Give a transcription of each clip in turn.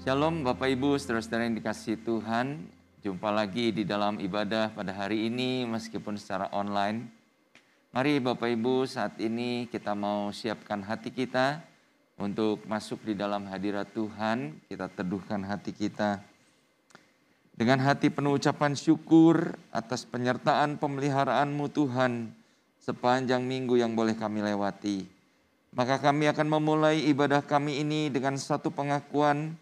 Shalom Bapak Ibu, saudara-saudara yang dikasihi Tuhan. Jumpa lagi di dalam ibadah pada hari ini meskipun secara online. Mari Bapak Ibu, saat ini kita mau siapkan hati kita untuk masuk di dalam hadirat Tuhan. Kita teduhkan hati kita dengan hati penuh ucapan syukur atas penyertaan pemeliharaan-Mu Tuhan sepanjang minggu yang boleh kami lewati. Maka kami akan memulai ibadah kami ini dengan satu pengakuan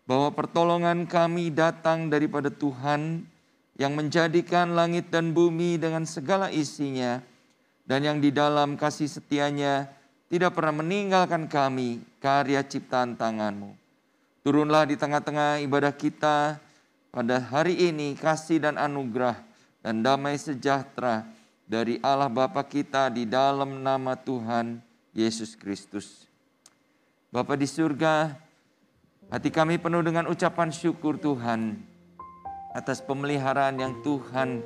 bahwa pertolongan kami datang daripada Tuhan yang menjadikan langit dan bumi dengan segala isinya, dan yang di dalam kasih setianya tidak pernah meninggalkan kami, karya ciptaan tangan-Mu. Turunlah di tengah-tengah ibadah kita pada hari ini kasih dan anugerah dan damai sejahtera dari Allah Bapa kita di dalam nama Tuhan Yesus Kristus. Bapa di surga, hati kami penuh dengan ucapan syukur Tuhan atas pemeliharaan yang Tuhan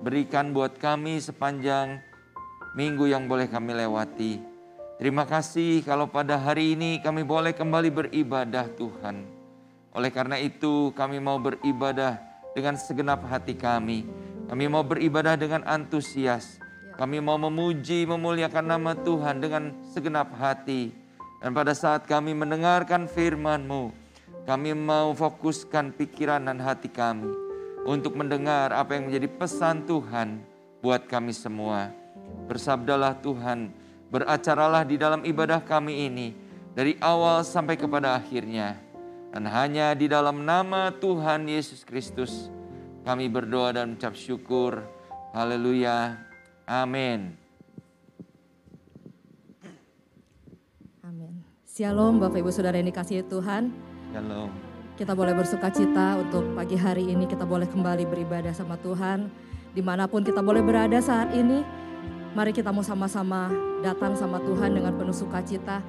berikan buat kami sepanjang minggu yang boleh kami lewati. Terima kasih kalau pada hari ini kami boleh kembali beribadah Tuhan. Oleh karena itu kami mau beribadah dengan segenap hati kami. Kami mau beribadah dengan antusias. Kami mau memuji, memuliakan nama Tuhan dengan segenap hati. Dan pada saat kami mendengarkan firman-Mu, kami mau fokuskan pikiran dan hati kami untuk mendengar apa yang menjadi pesan Tuhan buat kami semua. Bersabdalah Tuhan, beracaralah di dalam ibadah kami ini dari awal sampai kepada akhirnya. Dan hanya di dalam nama Tuhan Yesus Kristus kami berdoa dan mengucap syukur. Haleluya. Amin. Amin. Shalom Bapak Ibu Saudara yang dikasihi Tuhan. Shalom. Kita boleh bersuka cita untuk pagi hari ini kita boleh kembali beribadah sama Tuhan. Dimanapun kita boleh berada saat ini, mari kita mau sama-sama datang sama Tuhan dengan penuh sukacita.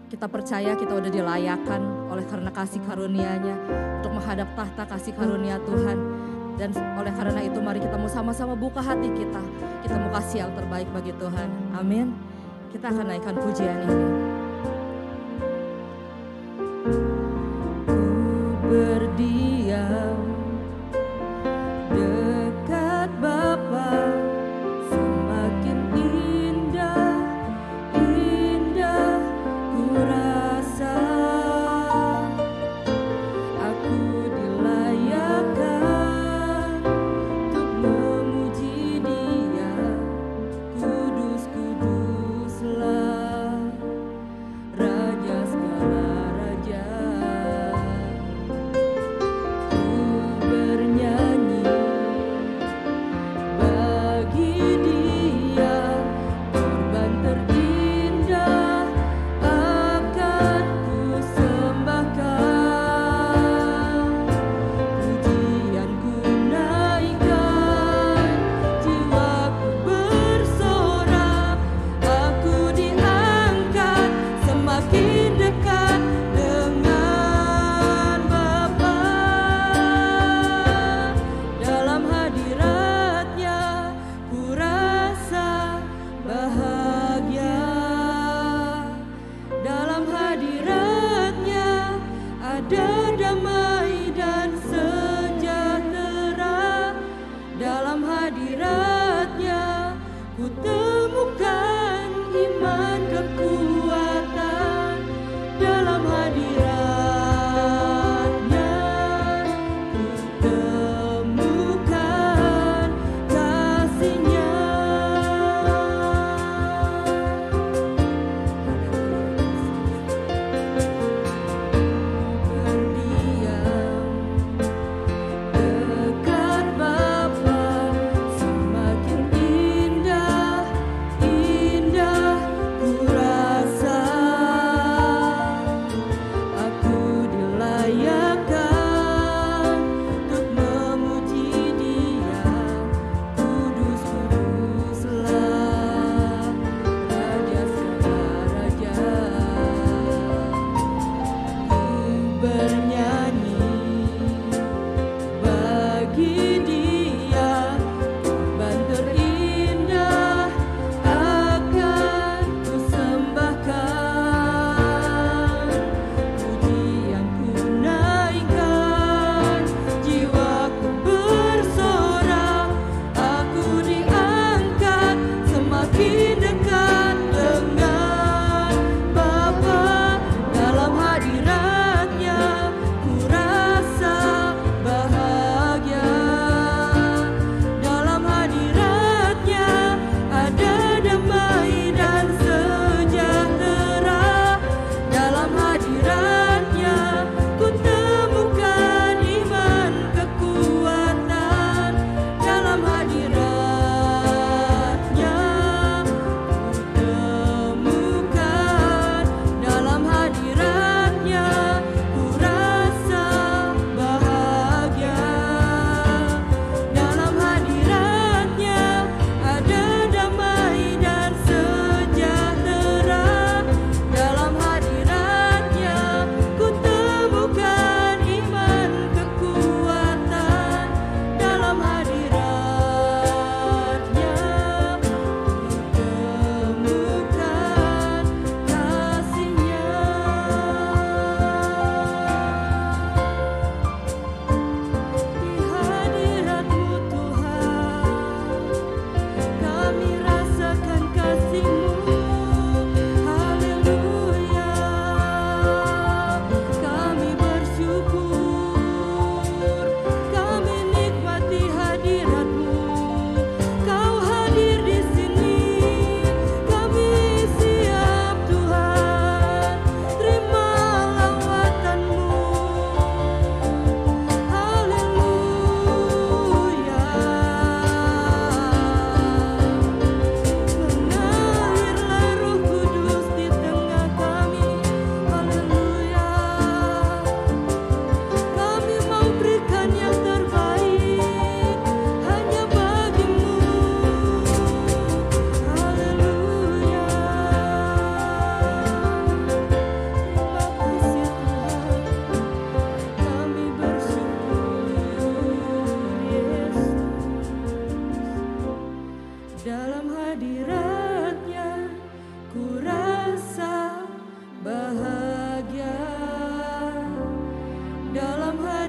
Kita percaya kita udah dilayakkan oleh karena kasih karunia-Nya untuk menghadap tahta kasih karunia Tuhan. Dan oleh karena itu mari kita mau sama-sama buka hati kita. Kita mau kasih yang terbaik bagi Tuhan. Amin. Kita akan naikkan pujian ini. Berdiam dekat Bapa, semakin indah, indah ku rasa. Aku dilayakkan untuk memuji Dia, kudus, kuduslah Raja segala raja.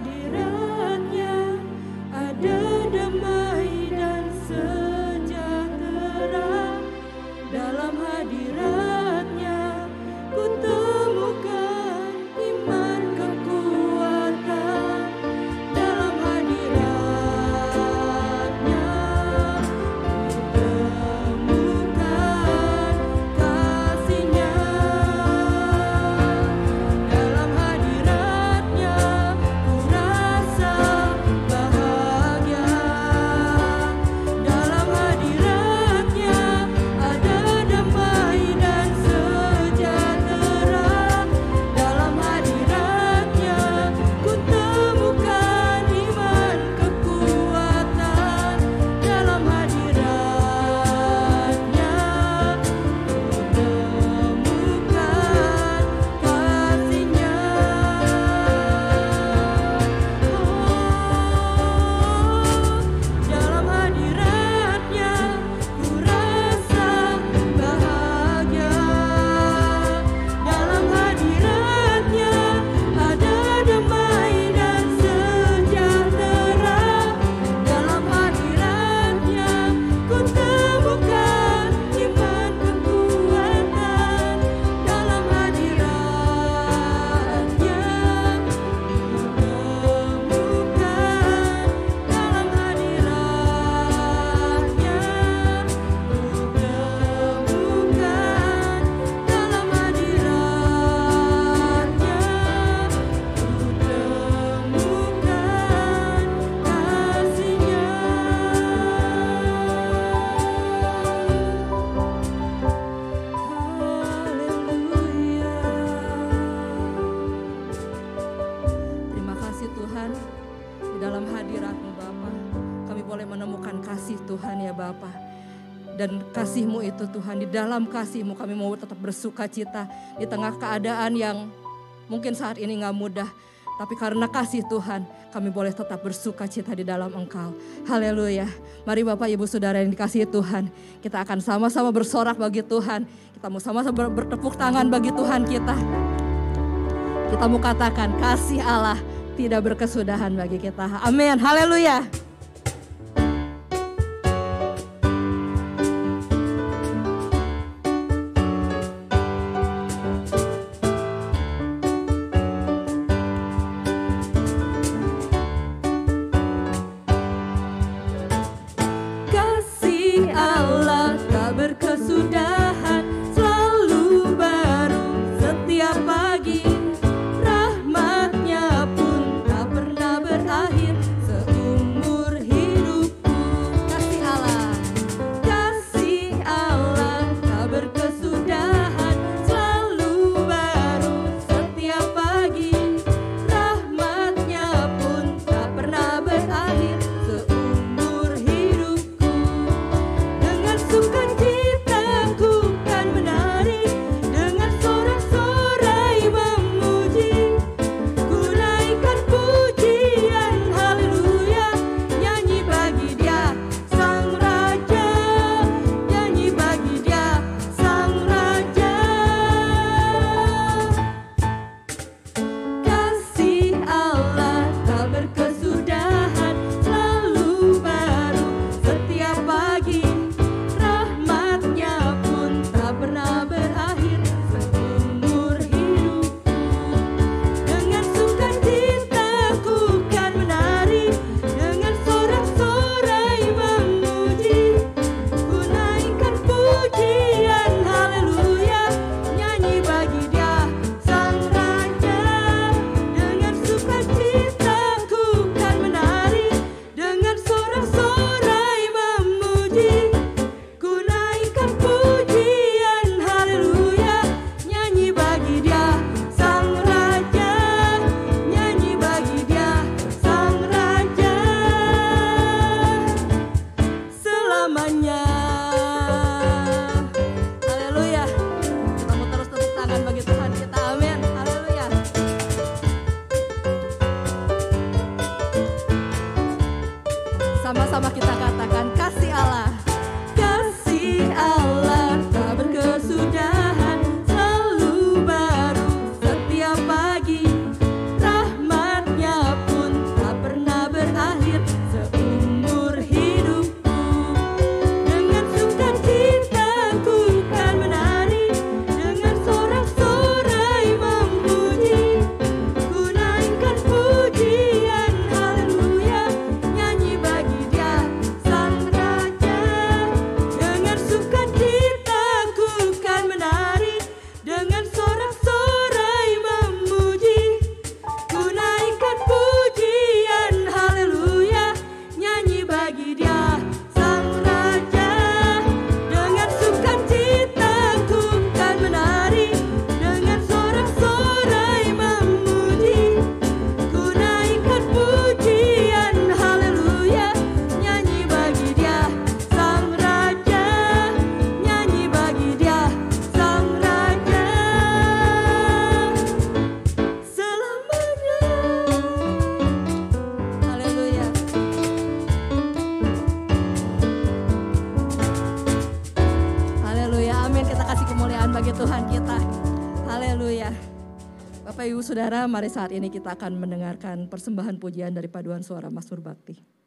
hadirat-Nya ada damai dan sejahtera. Dalam hadirat-Nya ku temukan iman kekuatan. Dalam hadirat-Nya ku temukan kasih-Nya. Dalam hadirat-Nya ku rasa bahagia. Dalam hadirat-Nya ada damai dan sejahtera. Dalam hadirat-Nya ku temukan iman kekuatan. Dalam hadirat-Nya ku temukan kasih-Nya. Dalam hadirat-Nya ku rasa bahagia. Dalam hadirat-Nya ada damai dan sejahtera. Dalam hadirat-Nya ku temukan iman kekuatan. Dalam hadirat-Nya ku temukan. Dalam hadirat-Nya ku temukan. Dalam hadirat-Nya ku temukan kasih-Nya. Haleluya. Terima kasih Tuhan, di dalam hadirat-Mu Bapa, kami boleh menemukan kasih Tuhan ya Bapa. Dan kasih-Mu itu Tuhan, di dalam kasih-Mu kami mau tetap bersuka cita di tengah keadaan yang mungkin saat ini gak mudah. Tapi karena kasih Tuhan, kami boleh tetap bersuka cita di dalam Engkau. Haleluya. Mari Bapak Ibu Saudara yang dikasihi Tuhan, kita akan sama-sama bersorak bagi Tuhan. Kita mau sama-sama bertepuk tangan bagi Tuhan kita. Kita mau katakan kasih Allah tidak berkesudahan bagi kita. Amin. Haleluya. Kasih Allah tak berkesudahan, selalu baru setiap pagi. Rahmat-Nya pun tak pernah berakhir seumur hidupku. Kasih Allah tak berkesudahan, selalu baru setiap pagi. Rahmat-Nya pun tak pernah berakhir seumur hidupku. Dengan sukacita ku kan menari, dengan sorak-sorai memuji. Ku naikkan pujian haleluya, nyanyi bagi Dia Sang Raja, nyanyi bagi Dia Sang Raja. Kasih Allah tak berkesudahan, selalu baru setiap pagi. Rahmat-Nya pun tak pernah berakhir seumur hidupku. Dengan sukacita ku kan menari, dengan sorak-sorai memuji. Ku naikkan pujian haleluya, nyanyi bagi Dia Sang Raja. Dengan sukacita ku kan menari, dengan sorak-sorai memuji. Ku naikkan pujian haleluya, nyanyi bagi Dia Sang Raja, nyanyi bagi Dia Sang Raja. Selamanya. Haleluya. Kita mau terus tepuk tangan bagi Tuhan kita. Amin. Haleluya. Sama-sama kita katakan kasih Allah. Kasih Allah tak berkesudahan, selalu baru setiap pagi. Rahmat-Nya pun saudara, mari saat ini kita akan mendengarkan persembahan pujian dari paduan suara Mazmur Bakti.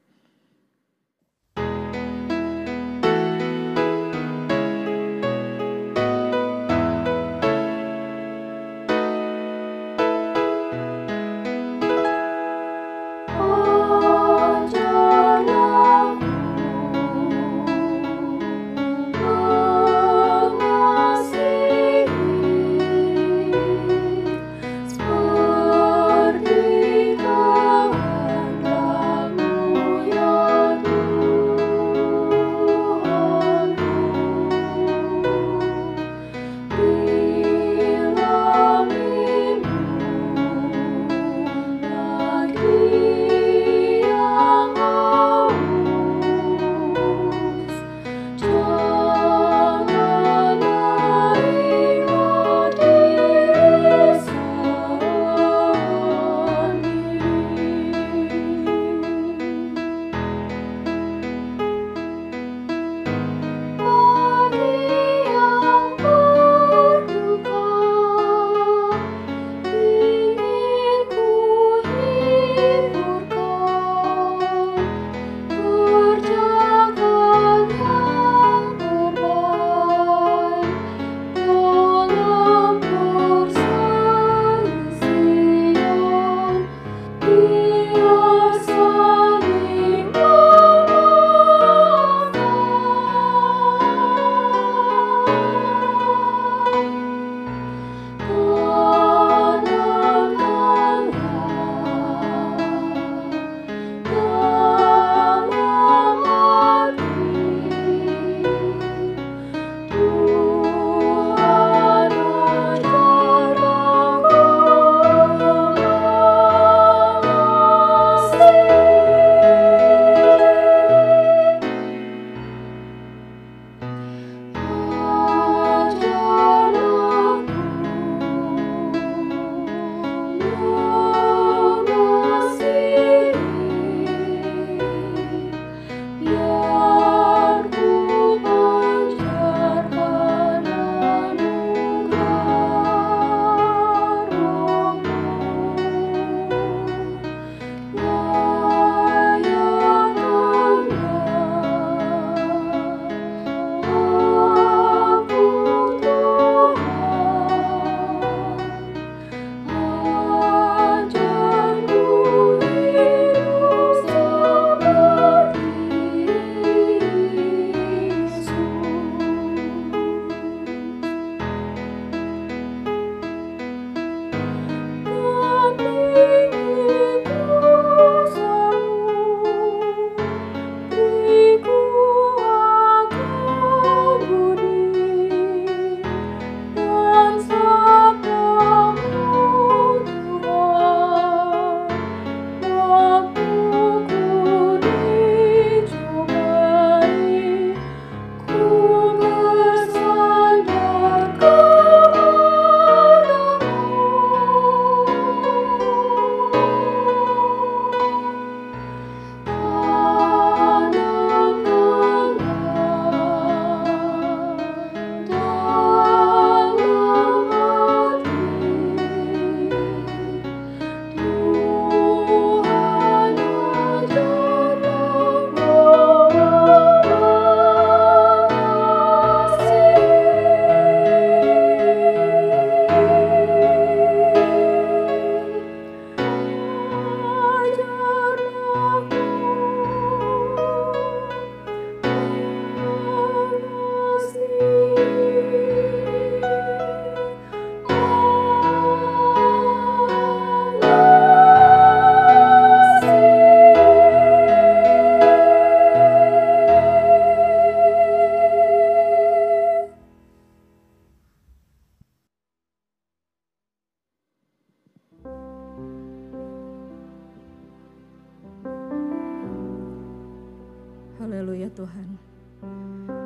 Haleluya Tuhan.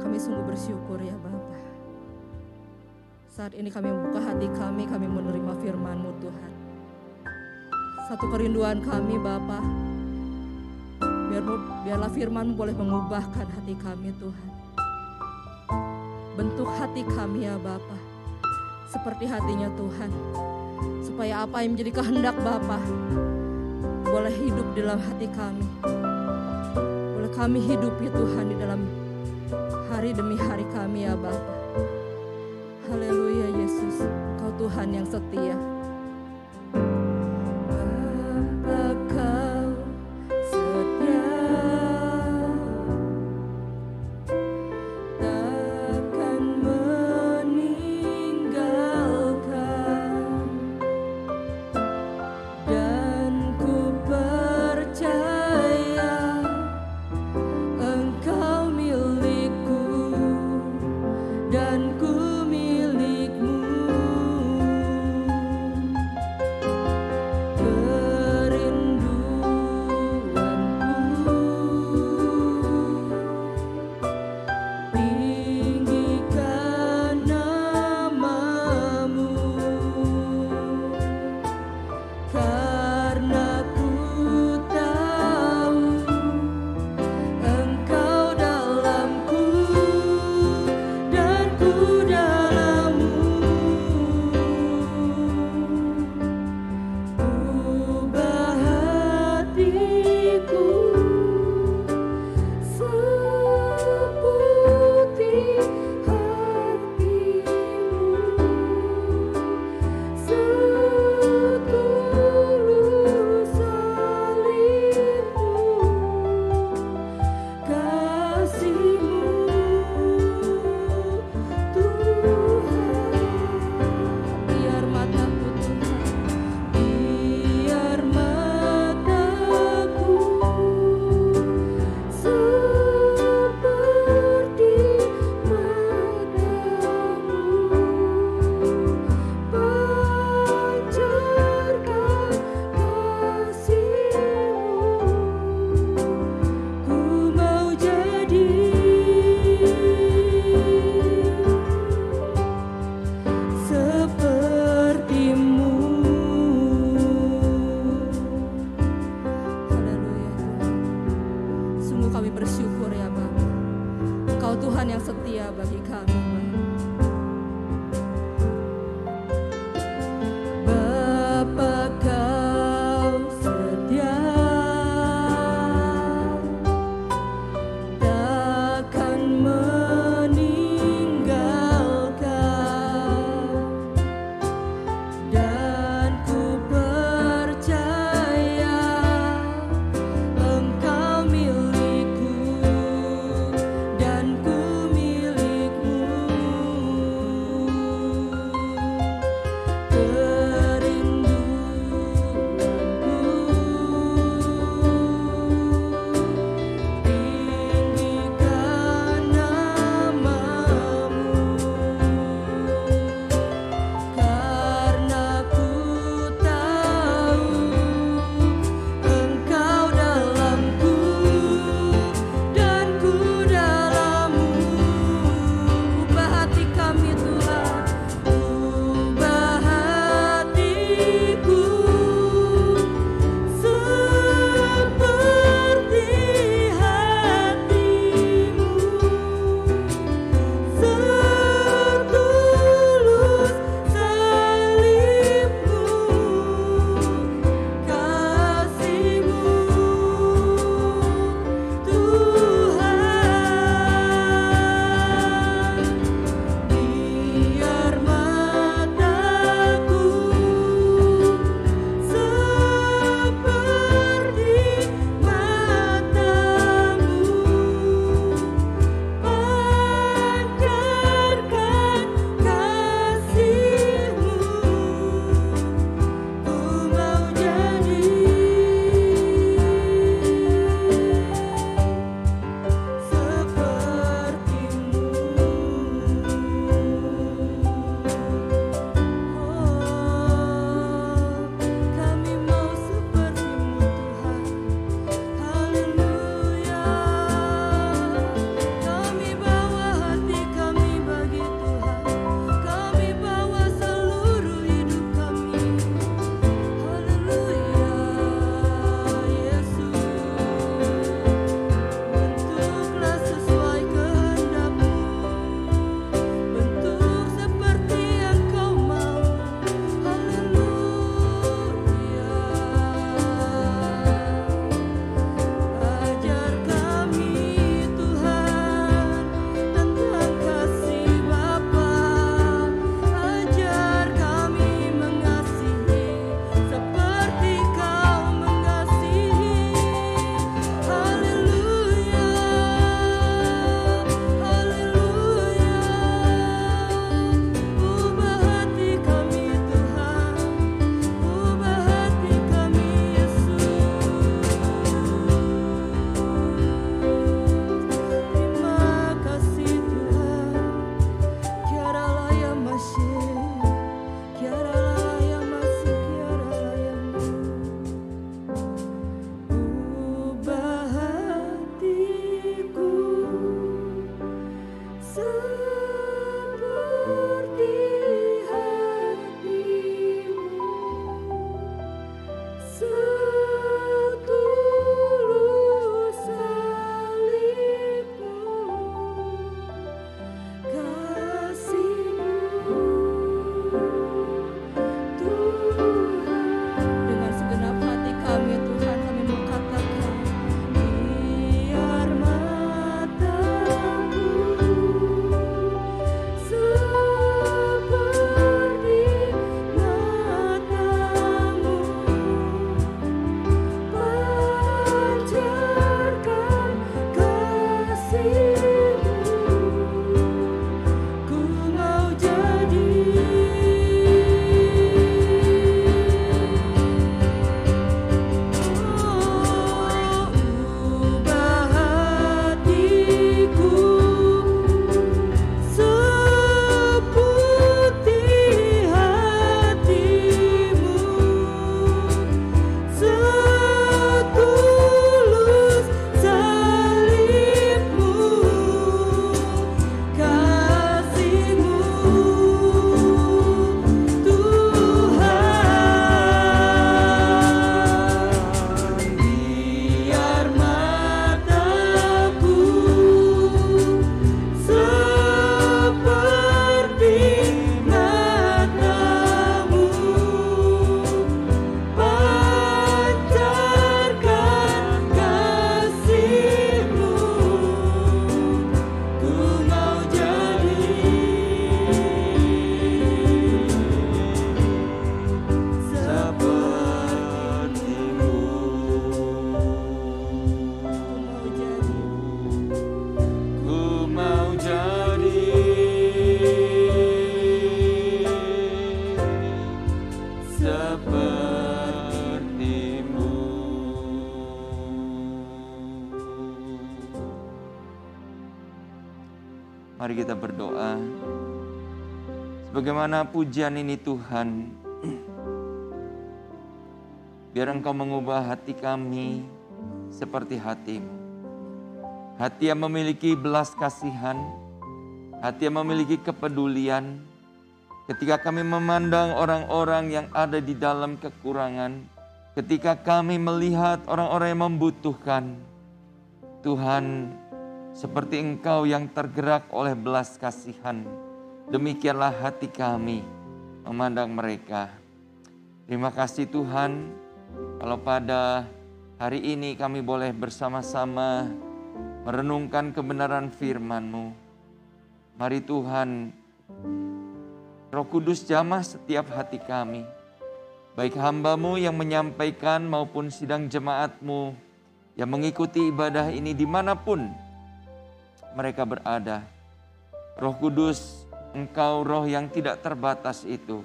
Kami sungguh bersyukur ya Bapa. Saat ini kami membuka hati kami menerima firman-Mu Tuhan. Satu kerinduan kami Bapa, biarlah firman-Mu boleh mengubahkan hati kami Tuhan. Bentuk hati kami ya Bapa, seperti hatinya Tuhan. supaya apa yang menjadi kehendak Bapa boleh hidup di dalam hati kami. Boleh kami hidupi Tuhan di dalam hari demi hari kami ya Bapa. Haleluya Yesus, Kau Tuhan yang setia. Bapa Kau setia, takkan meninggalkan, dan ku percaya Engkau milikku dan ku milikmu. Dan ku milikmu. Mari kita berdoa. Sebagaimana pujian ini Tuhan, biar Engkau mengubah hati kami seperti hati-Mu. Hati yang memiliki belas kasihan, hati yang memiliki kepedulian. Ketika kami memandang orang-orang yang ada di dalam kekurangan, ketika kami melihat orang-orang yang membutuhkan, Tuhan, seperti Engkau yang tergerak oleh belas kasihan, demikianlah hati kami memandang mereka. Terima kasih Tuhan, kalau pada hari ini kami boleh bersama-sama merenungkan kebenaran firman-Mu. Mari Tuhan, Roh Kudus jamah setiap hati kami. Baik hamba-Mu yang menyampaikan maupun sidang jemaat-Mu yang mengikuti ibadah ini dimanapun mereka berada. Roh Kudus, Engkau roh yang tidak terbatas itu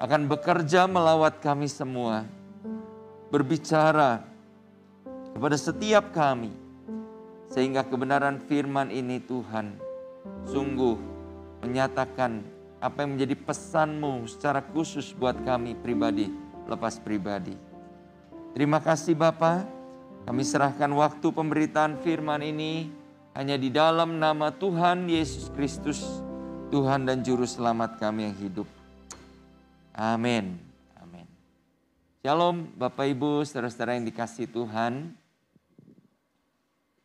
akan bekerja melawat kami semua. Berbicara kepada setiap kami. Sehingga kebenaran firman ini Tuhan sungguh menyatakan apa yang menjadi pesan-Mu secara khusus buat kami pribadi, lepas pribadi. Terima kasih Bapa, kami serahkan waktu pemberitaan firman ini hanya di dalam nama Tuhan Yesus Kristus, Tuhan dan Juru Selamat kami yang hidup. Amin. Amin. Shalom Bapak Ibu, saudara-saudara yang dikasihi Tuhan.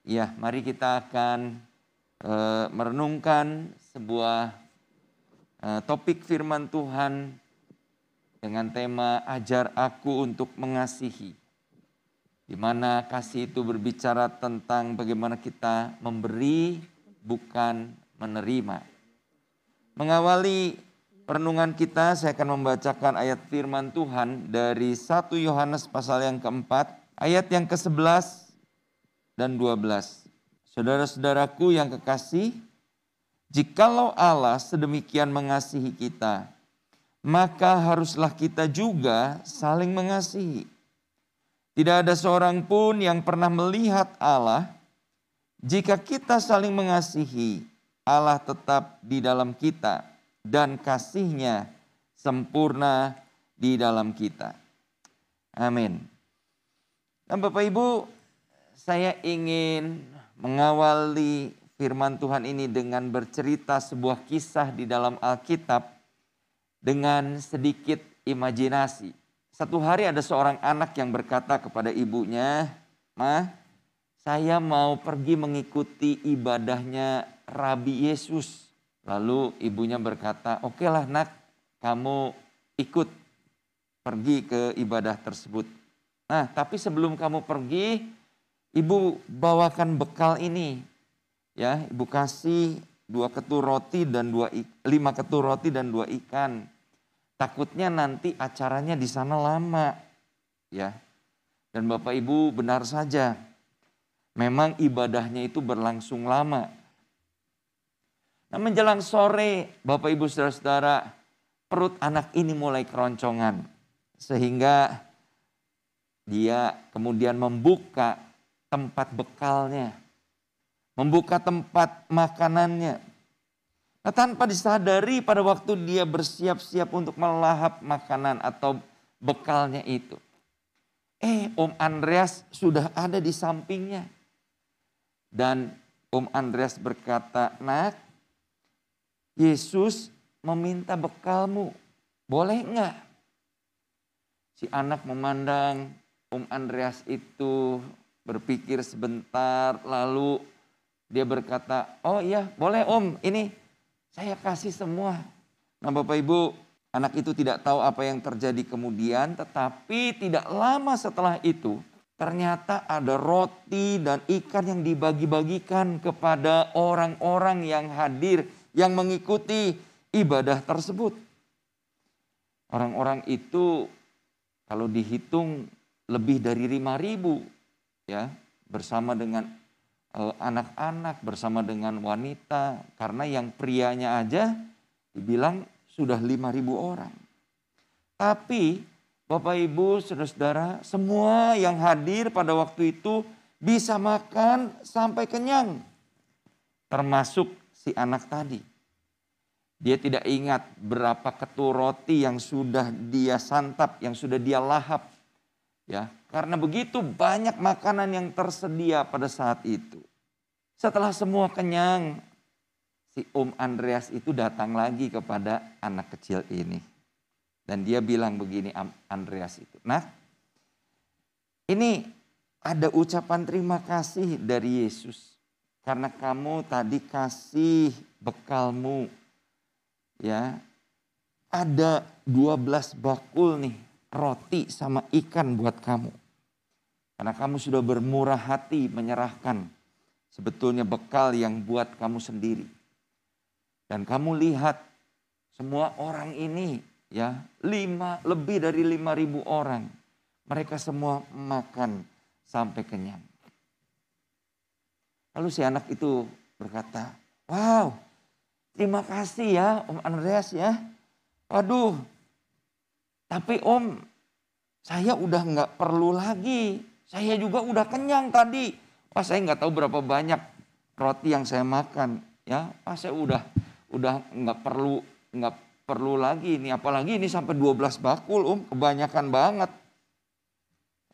Ya, mari kita akan merenungkan sebuah topik firman Tuhan dengan tema ajar aku untuk mengasihi. Di mana kasih itu berbicara tentang bagaimana kita memberi bukan menerima. Mengawali renungan kita, saya akan membacakan ayat firman Tuhan dari 1 Yohanes pasal yang keempat, ayat yang ke-11 dan 12. Saudara-saudaraku yang kekasih, jikalau Allah sedemikian mengasihi kita, maka haruslah kita juga saling mengasihi. Tidak ada seorang pun yang pernah melihat Allah. Jika kita saling mengasihi, Allah tetap di dalam kita dan kasih-Nya sempurna di dalam kita. Amin. Nah, Bapak Ibu, saya ingin mengawali firman Tuhan ini dengan bercerita sebuah kisah di dalam Alkitab dengan sedikit imajinasi. Satu hari ada seorang anak yang berkata kepada ibunya, "Ma, saya mau pergi mengikuti ibadahnya Rabi Yesus." Lalu ibunya berkata, "Oke lah nak, kamu ikut pergi ke ibadah tersebut. Nah, tapi sebelum kamu pergi, Ibu bawakan bekal ini, ya. Ibu kasih 5 ketur roti dan 2 ikan. Takutnya nanti acaranya di sana lama, ya." Dan Bapak Ibu benar saja, memang ibadahnya itu berlangsung lama. Nah, menjelang sore, Bapak Ibu saudara-saudara, perut anak ini mulai keroncongan, sehingga dia kemudian membuka tempat bekalnya, membuka tempat makanannya. Nah, tanpa disadari pada waktu dia bersiap-siap untuk melahap makanan atau bekalnya itu, Om Andreas sudah ada di sampingnya. Dan Om Andreas berkata, "Nak, Yesus meminta bekalmu, boleh enggak?" Si anak memandang Om Andreas itu, berpikir sebentar, lalu dia berkata, "Oh iya, boleh Om, ini saya kasih semua." Nah Bapak Ibu, anak itu tidak tahu apa yang terjadi kemudian, tetapi tidak lama setelah itu, ternyata ada roti dan ikan yang dibagi-bagikan kepada orang-orang yang hadir, yang mengikuti ibadah tersebut. Orang-orang itu kalau dihitung lebih dari 5.000. Ya, bersama dengan anak-anak, bersama dengan wanita, karena yang prianya aja dibilang sudah 5.000 orang. Tapi Bapak Ibu saudara-saudara, semua yang hadir pada waktu itu bisa makan sampai kenyang. Termasuk si si anak tadi. Dia tidak ingat berapa ketul roti yang sudah dia santap, yang sudah dia lahap. Ya, karena begitu banyak makanan yang tersedia pada saat itu. Setelah semua kenyang, si Om Andreas itu datang lagi kepada anak kecil ini. Dan dia bilang begini, Andreas itu, "Nah, ini ada ucapan terima kasih dari Yesus. Karena kamu tadi kasih bekalmu. Ya, ada 12 bakul nih roti sama ikan buat kamu. Karena kamu sudah bermurah hati menyerahkan sebetulnya bekal yang buat kamu sendiri. Dan kamu lihat semua orang ini ya, lebih dari 5.000 orang. Mereka semua makan sampai kenyang." Lalu si anak itu berkata, "Wow, terima kasih ya Om Andreas ya. Waduh, tapi Om, saya udah nggak perlu lagi. Saya juga udah kenyang tadi. Wah, saya nggak tahu berapa banyak roti yang saya makan. Ya, saya udah nggak perlu lagi ini. Apalagi ini sampai 12 bakul Om, kebanyakan banget."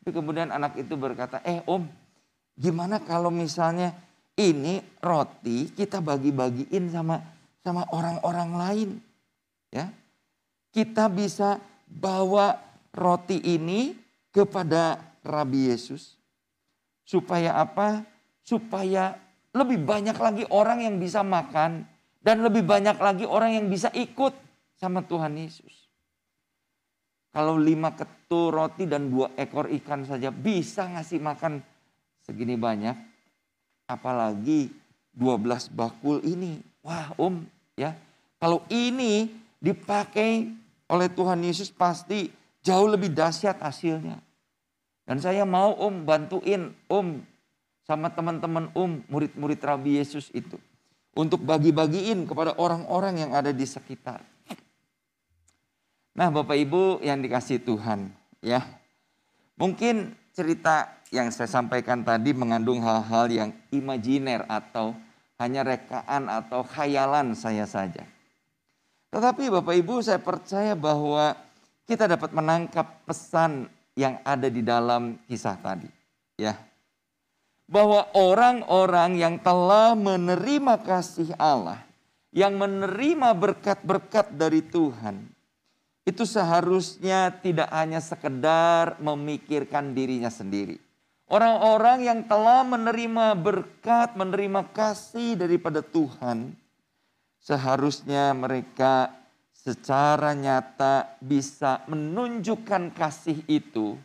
Tapi kemudian anak itu berkata, "Om, gimana kalau misalnya ini roti kita bagi-bagiin sama orang-orang lain, ya? Kita bisa bawa roti ini kepada Rabi Yesus. Supaya apa? Supaya lebih banyak lagi orang yang bisa makan. Dan lebih banyak lagi orang yang bisa ikut sama Tuhan Yesus. Kalau 5 ketul roti dan 2 ekor ikan saja bisa ngasih makan segini banyak. Apalagi 12 bakul ini. Wah Om, ya, kalau ini dipakai oleh Tuhan Yesus pasti jauh lebih dahsyat hasilnya. Dan saya mau Om bantuin Om sama teman-teman Om, murid-murid Rabi Yesus itu. Untuk bagi-bagiin kepada orang-orang yang ada di sekitar." Nah Bapak Ibu yang dikasih Tuhan, ya. Mungkin cerita yang saya sampaikan tadi mengandung hal-hal yang imajiner atau hanya rekaan atau khayalan saya saja. Tetapi Bapak Ibu, saya percaya bahwa kita dapat menangkap pesan yang ada di dalam kisah tadi, ya. Bahwa orang-orang yang telah menerima kasih Allah, yang menerima berkat-berkat dari Tuhan, itu seharusnya tidak hanya sekedar memikirkan dirinya sendiri. Orang-orang yang telah menerima berkat, menerima kasih daripada Tuhan, seharusnya mereka secara nyata bisa menunjukkan kasih itu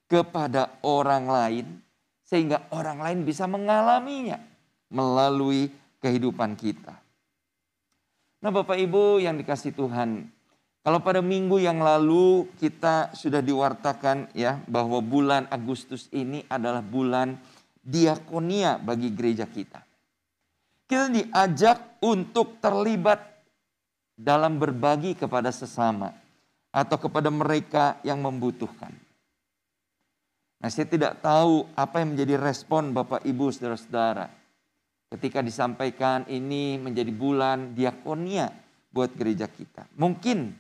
kepada orang lain, sehingga orang lain bisa mengalaminya melalui kehidupan kita. Nah Bapak Ibu yang dikasih Tuhan, kalau pada minggu yang lalu kita sudah diwartakan ya bahwa bulan Agustus ini adalah bulan diakonia bagi gereja kita. Kita diajak untuk terlibat dalam berbagi kepada sesama atau kepada mereka yang membutuhkan. Nah, saya tidak tahu apa yang menjadi respon Bapak Ibu saudara-saudara ketika disampaikan ini menjadi bulan diakonia buat gereja kita. Mungkin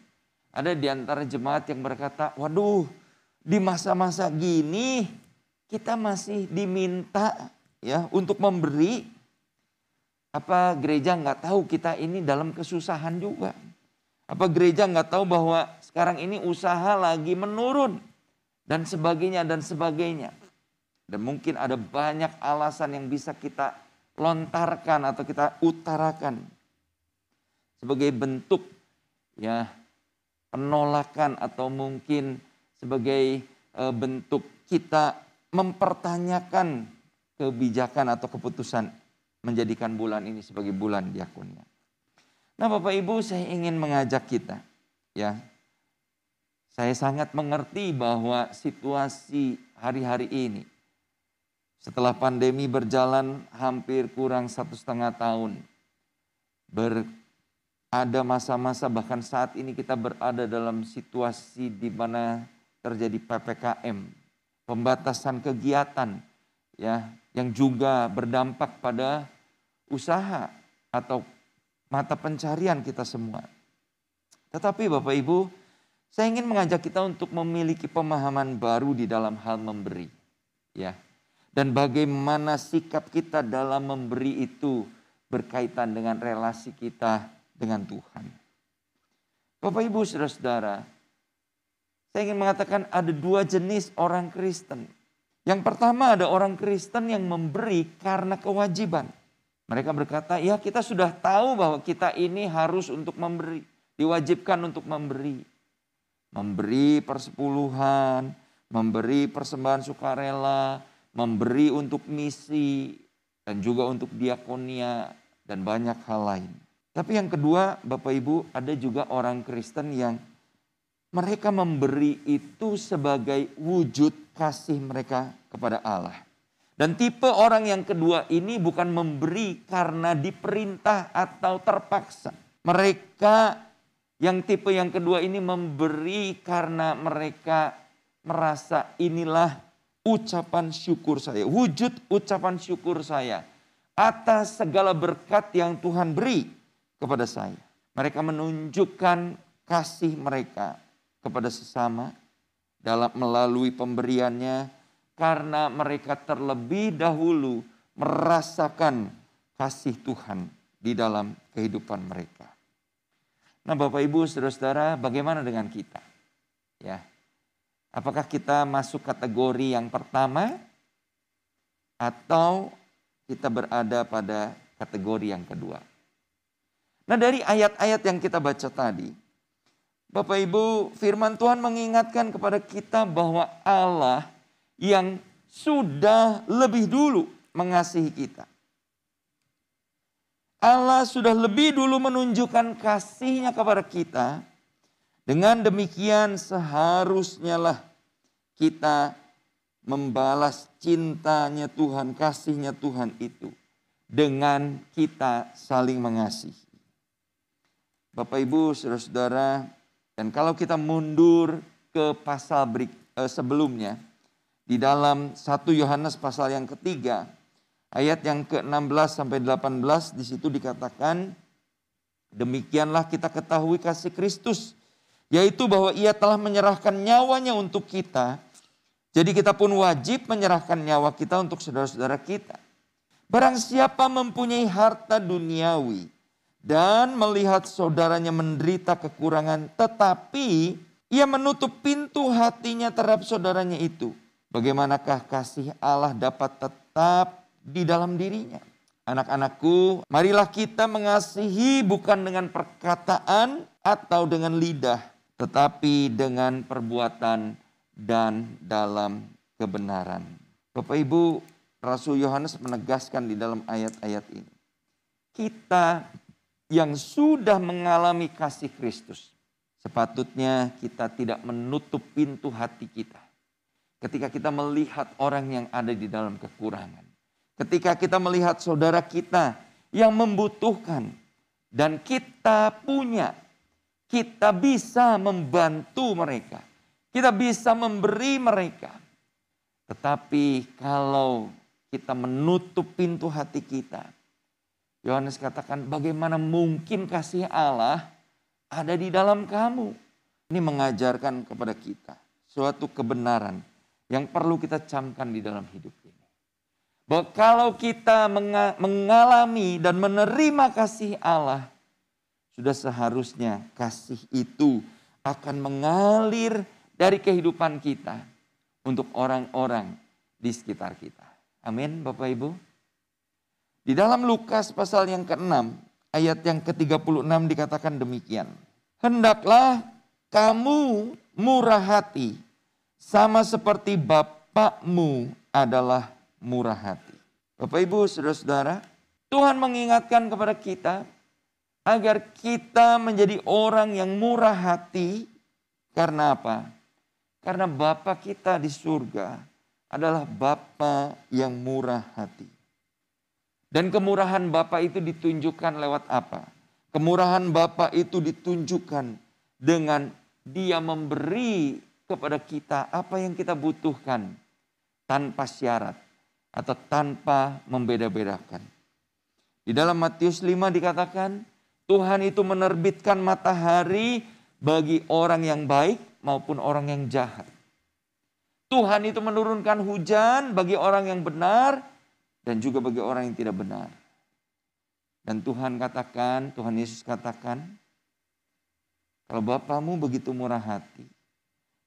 ada di antara jemaat yang berkata, "Waduh, di masa-masa gini kita masih diminta ya untuk memberi. Apa gereja nggak tahu kita ini dalam kesusahan juga? Apa gereja nggak tahu bahwa sekarang ini usaha lagi menurun dan sebagainya dan sebagainya." Dan mungkin ada banyak alasan yang bisa kita lontarkan atau kita utarakan sebagai bentuk ya penolakan atau mungkin sebagai bentuk kita mempertanyakan kebijakan atau keputusan menjadikan bulan ini sebagai bulan diakonia. Nah Bapak Ibu, saya ingin mengajak kita ya. Saya sangat mengerti bahwa situasi hari-hari ini setelah pandemi berjalan hampir kurang 1,5 tahun. Ada masa-masa bahkan saat ini kita berada dalam situasi di mana terjadi PPKM, pembatasan kegiatan ya yang juga berdampak pada usaha atau mata pencarian kita semua. Tetapi Bapak Ibu, saya ingin mengajak kita untuk memiliki pemahaman baru di dalam hal memberi. Ya. Dan bagaimana sikap kita dalam memberi itu berkaitan dengan relasi kita dengan Tuhan. Bapak Ibu saudara-saudara, saya ingin mengatakan ada dua jenis orang Kristen. Yang pertama ada orang Kristen yang memberi karena kewajiban. Mereka berkata, ya kita sudah tahu bahwa kita ini harus untuk memberi. Diwajibkan untuk memberi. Memberi persepuluhan, memberi persembahan sukarela, memberi untuk misi, dan juga untuk diakonia, dan banyak hal lain. Tapi yang kedua, Bapak Ibu, ada juga orang Kristen yang mereka memberi itu sebagai wujud kasih mereka kepada Allah. Dan tipe orang yang kedua ini bukan memberi karena diperintah atau terpaksa. Mereka yang tipe yang kedua ini memberi karena mereka merasa inilah ucapan syukur saya. Wujud ucapan syukur saya atas segala berkat yang Tuhan beri kepada saya. Mereka menunjukkan kasih mereka kepada sesama melalui pemberiannya. Karena mereka terlebih dahulu merasakan kasih Tuhan di dalam kehidupan mereka. Nah Bapak Ibu saudara-saudara, bagaimana dengan kita? Ya, apakah kita masuk kategori yang pertama atau kita berada pada kategori yang kedua? Nah dari ayat-ayat yang kita baca tadi, Bapak Ibu, firman Tuhan mengingatkan kepada kita bahwa Allah yang sudah lebih dulu mengasihi kita. Allah sudah lebih dulu menunjukkan kasih-Nya kepada kita. Dengan demikian seharusnya lah kita membalas cintanya Tuhan, kasih-Nya Tuhan itu dengan kita saling mengasihi. Bapak Ibu, saudara-saudara, dan kalau kita mundur ke pasal sebelumnya, di dalam 1 Yohanes pasal yang ketiga, ayat yang ke-16 sampai 18, di situ dikatakan, demikianlah kita ketahui kasih Kristus, yaitu bahwa Ia telah menyerahkan nyawanya untuk kita. Jadi kita pun wajib menyerahkan nyawa kita untuk saudara-saudara kita. Barang siapa mempunyai harta duniawi dan melihat saudaranya menderita kekurangan, tetapi ia menutup pintu hatinya terhadap saudaranya itu, bagaimanakah kasih Allah dapat tetap di dalam dirinya? Anak-anakku, marilah kita mengasihi bukan dengan perkataan atau dengan lidah, tetapi dengan perbuatan dan dalam kebenaran. Bapak Ibu, Rasul Yohanes menegaskan di dalam ayat-ayat ini, kita yang sudah mengalami kasih Kristus, sepatutnya kita tidak menutup pintu hati kita. Ketika kita melihat orang yang ada di dalam kekurangan. Ketika kita melihat saudara kita yang membutuhkan. Dan kita punya. Kita bisa membantu mereka. Kita bisa memberi mereka. Tetapi kalau kita menutup pintu hati kita. Yohanes katakan, bagaimana mungkin kasih Allah ada di dalam kamu. Ini mengajarkan kepada kita suatu kebenaran yang perlu kita camkan di dalam hidup ini. Bahwa kalau kita mengalami dan menerima kasih Allah, sudah seharusnya kasih itu akan mengalir dari kehidupan kita untuk orang-orang di sekitar kita. Amin Bapak Ibu. Di dalam Lukas pasal yang ke-6, ayat yang ke-36 dikatakan demikian. Hendaklah kamu murah hati, sama seperti Bapakmu adalah murah hati. Bapak Ibu saudara-saudara, Tuhan mengingatkan kepada kita agar kita menjadi orang yang murah hati. Karena apa? Karena Bapa kita di surga adalah Bapa yang murah hati. Dan kemurahan Bapa itu ditunjukkan lewat apa? Kemurahan Bapa itu ditunjukkan dengan Dia memberi kepada kita apa yang kita butuhkan tanpa syarat atau tanpa membeda-bedakan. Di dalam Matius 5 dikatakan, Tuhan itu menerbitkan matahari bagi orang yang baik maupun orang yang jahat. Tuhan itu menurunkan hujan bagi orang yang benar dan juga bagi orang yang tidak benar. Dan Tuhan Yesus katakan, kalau Bapamu begitu murah hati,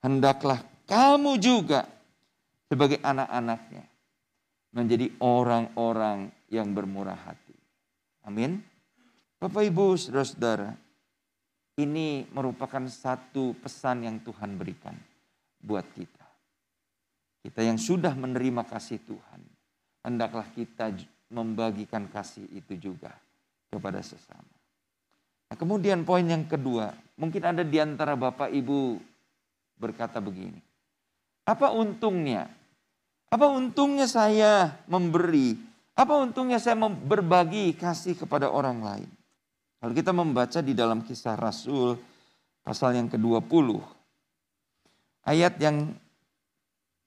hendaklah kamu juga sebagai anak-anaknya menjadi orang-orang yang bermurah hati. Amin. Bapak, Ibu, saudara-saudara, ini merupakan satu pesan yang Tuhan berikan buat kita. Kita yang sudah menerima kasih Tuhan, hendaklah kita membagikan kasih itu juga kepada sesama. Nah, kemudian poin yang kedua, mungkin ada di antara Bapak Ibu berkata begini, apa untungnya? Apa untungnya saya memberi? Apa untungnya saya berbagi kasih kepada orang lain? Kalau kita membaca di dalam Kisah Rasul pasal yang ke-20, ayat yang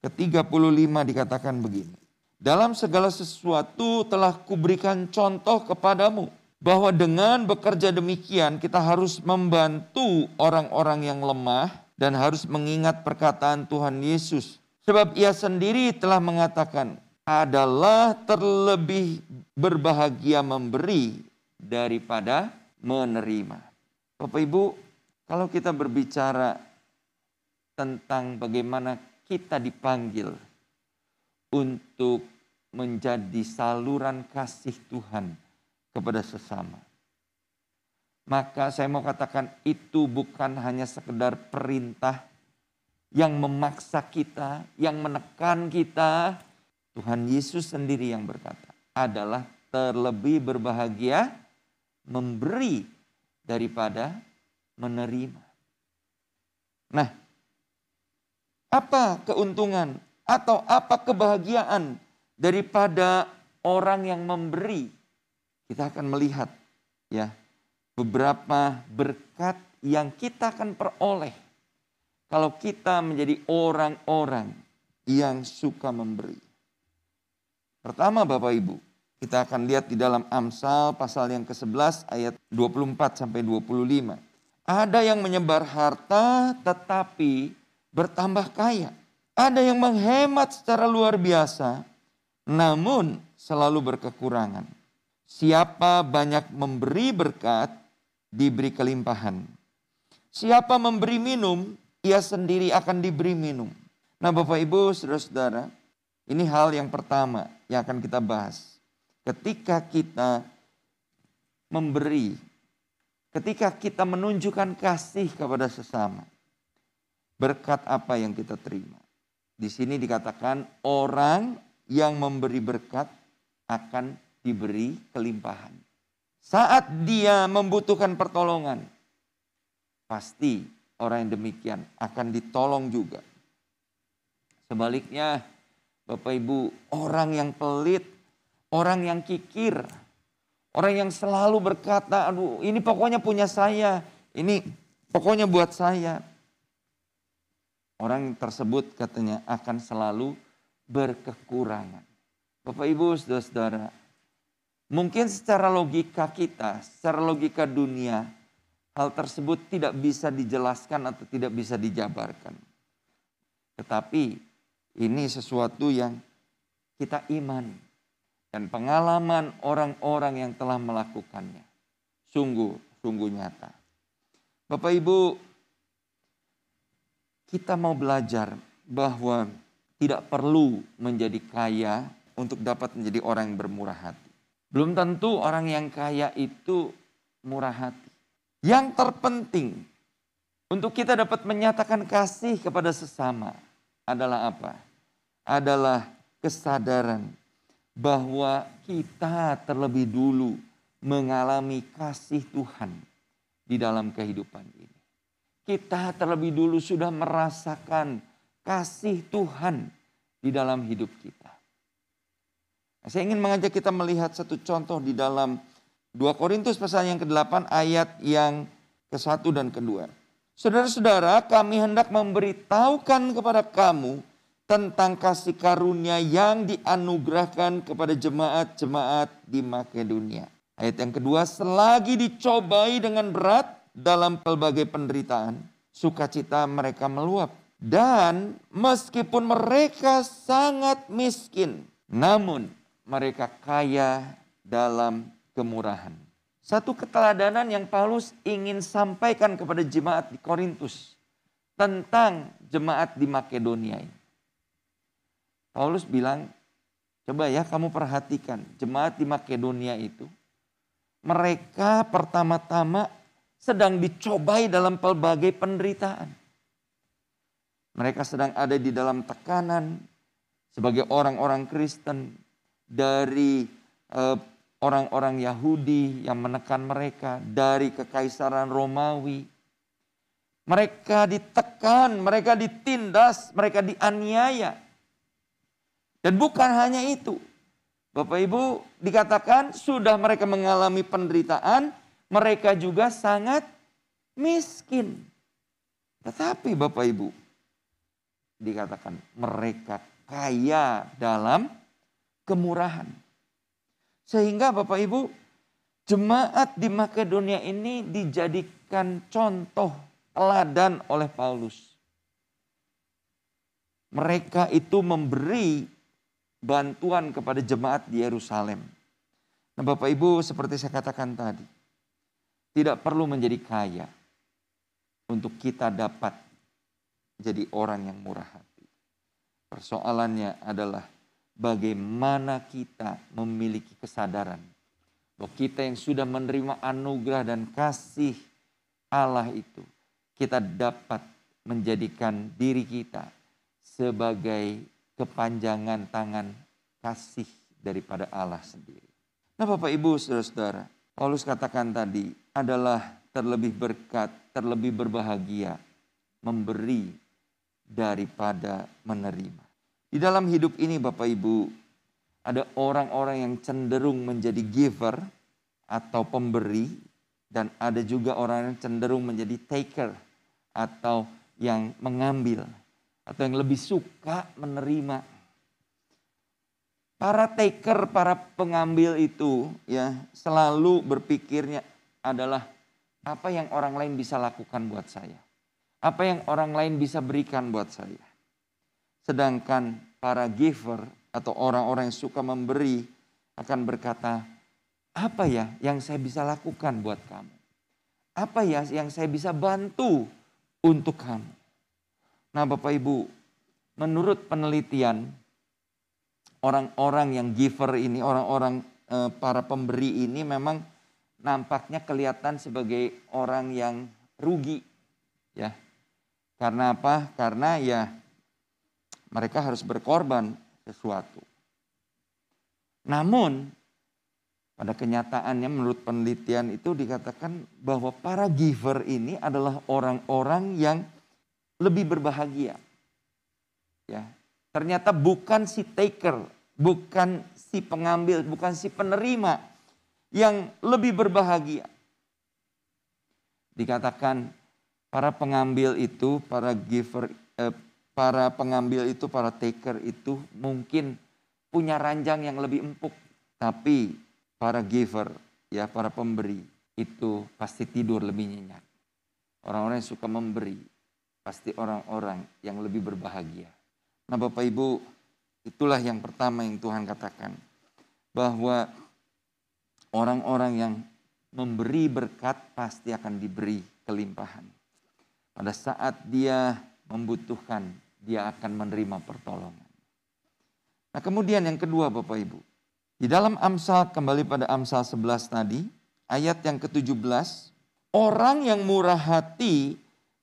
ke-35 dikatakan begini. Dalam segala sesuatu telah kuberikan contoh kepadamu, bahwa dengan bekerja demikian kita harus membantu orang-orang yang lemah dan harus mengingat perkataan Tuhan Yesus. Sebab ia sendiri telah mengatakan, adalah terlebih berbahagia memberi daripada menerima. Bapak Ibu, kalau kita berbicara tentang bagaimana kita dipanggil untuk menjadi saluran kasih Tuhan kepada sesama, maka saya mau katakan itu bukan hanya sekedar perintah yang memaksa kita, yang menekan kita. Tuhan Yesus sendiri yang berkata, adalah terlebih berbahagia memberi daripada menerima. Nah, apa keuntungan atau apa kebahagiaan daripada orang yang memberi? Kita akan melihat ya beberapa berkat yang kita akan peroleh kalau kita menjadi orang-orang yang suka memberi. Pertama Bapak Ibu, kita akan lihat di dalam Amsal pasal yang ke-11 ayat 24 sampai 25. Ada yang menyebar harta tetapi bertambah kaya. Ada yang menghemat secara luar biasa namun selalu berkekurangan. Siapa banyak memberi berkat, diberi kelimpahan. Siapa memberi minum, ia sendiri akan diberi minum. Nah Bapak Ibu, saudara-saudara, ini hal yang pertama yang akan kita bahas. Ketika kita memberi, ketika kita menunjukkan kasih kepada sesama, berkat apa yang kita terima? Di sini dikatakan orang yang memberi berkat akan diberi kelimpahan. Saat dia membutuhkan pertolongan, pasti orang yang demikian akan ditolong juga. Sebaliknya, Bapak Ibu, orang yang pelit, orang yang kikir, orang yang selalu berkata, aduh ini pokoknya punya saya, ini pokoknya buat saya. Orang tersebut katanya akan selalu berkekurangan. Bapak Ibu, saudara-saudara, mungkin secara logika kita, secara logika dunia, hal tersebut tidak bisa dijelaskan atau tidak bisa dijabarkan. Tetapi ini sesuatu yang kita iman dan pengalaman orang-orang yang telah melakukannya. Sungguh nyata. Bapak Ibu, kita mau belajar bahwa tidak perlu menjadi kaya untuk dapat menjadi orang yang bermurah hati. Belum tentu orang yang kaya itu murah hati. Yang terpenting untuk kita dapat menyatakan kasih kepada sesama adalah apa? Adalah kesadaran bahwa kita terlebih dulu mengalami kasih Tuhan di dalam kehidupan ini. Kita terlebih dulu sudah merasakan kasih Tuhan di dalam hidup kita. Saya ingin mengajak kita melihat satu contoh di dalam 2 Korintus pasal yang ke-8 ayat yang ke-1 dan ke-2. Saudara-saudara, kami hendak memberitahukan kepada kamu tentang kasih karunia yang dianugerahkan kepada jemaat-jemaat di Makedonia. Ayat yang kedua, selagi dicobai dengan berat dalam pelbagai penderitaan, sukacita mereka meluap. Dan meskipun mereka sangat miskin, namun mereka kaya dalam kemurahan. Satu keteladanan yang Paulus ingin sampaikan kepada jemaat di Korintus tentang jemaat di Makedonia ini. Paulus bilang, coba ya kamu perhatikan jemaat di Makedonia itu. Mereka pertama-tama sedang dicobai dalam pelbagai penderitaan. Mereka sedang ada di dalam tekanan sebagai orang-orang Kristen dari orang-orang Yahudi yang menekan mereka, dari kekaisaran Romawi. Mereka ditekan, mereka ditindas, mereka dianiaya. Dan bukan hanya itu. Bapak Ibu, dikatakan sudah mereka mengalami penderitaan, mereka juga sangat miskin. Tetapi Bapak Ibu, dikatakan mereka kaya dalam kemurahan. Sehingga Bapak Ibu, jemaat di Makedonia ini dijadikan contoh teladan oleh Paulus. Mereka itu memberi bantuan kepada jemaat di Yerusalem. Nah Bapak Ibu, seperti saya katakan tadi, tidak perlu menjadi kaya untuk kita dapat jadi orang yang murah hati. Persoalannya adalah bagaimana kita memiliki kesadaran bahwa kita yang sudah menerima anugerah dan kasih Allah itu, kita dapat menjadikan diri kita sebagai kepanjangan tangan kasih daripada Allah sendiri. Nah Bapak Ibu saudara-saudara, Paulus katakan tadi adalah terlebih berkat, terlebih berbahagia memberi daripada menerima. Di dalam hidup ini Bapak Ibu, ada orang-orang yang cenderung menjadi giver atau pemberi, dan ada juga orang yang cenderung menjadi taker atau yang mengambil, atau yang lebih suka menerima. Para taker, para pengambil itu ya selalu berpikirnya adalah apa yang orang lain bisa lakukan buat saya. Apa yang orang lain bisa berikan buat saya. Sedangkan para giver atau orang-orang yang suka memberi akan berkata, apa ya yang saya bisa lakukan buat kamu? Apa ya yang saya bisa bantu untuk kamu? Nah Bapak Ibu, menurut penelitian, orang-orang yang giver ini, orang-orang para pemberi ini memang nampaknya kelihatan sebagai orang yang rugi. Ya. Karena apa? Karena ya mereka harus berkorban sesuatu. Namun pada kenyataannya menurut penelitian itu dikatakan bahwa para giver ini adalah orang-orang yang lebih berbahagia. Ya, ternyata bukan si taker, bukan si pengambil, bukan si penerima yang lebih berbahagia. Dikatakan para pengambil itu, para giver, para pengambil itu, para taker itu mungkin punya ranjang yang lebih empuk. Tapi para giver, ya para pemberi itu pasti tidur lebih nyenyak. Orang-orang yang suka memberi pasti orang-orang yang lebih berbahagia. Nah Bapak Ibu, itulah yang pertama yang Tuhan katakan. Bahwa orang-orang yang memberi berkat pasti akan diberi kelimpahan. Pada saat dia membutuhkan, dia akan menerima pertolongan. Nah kemudian yang kedua Bapak Ibu. Di dalam Amsal, kembali pada Amsal 11 tadi, ayat yang ke-17. Orang yang murah hati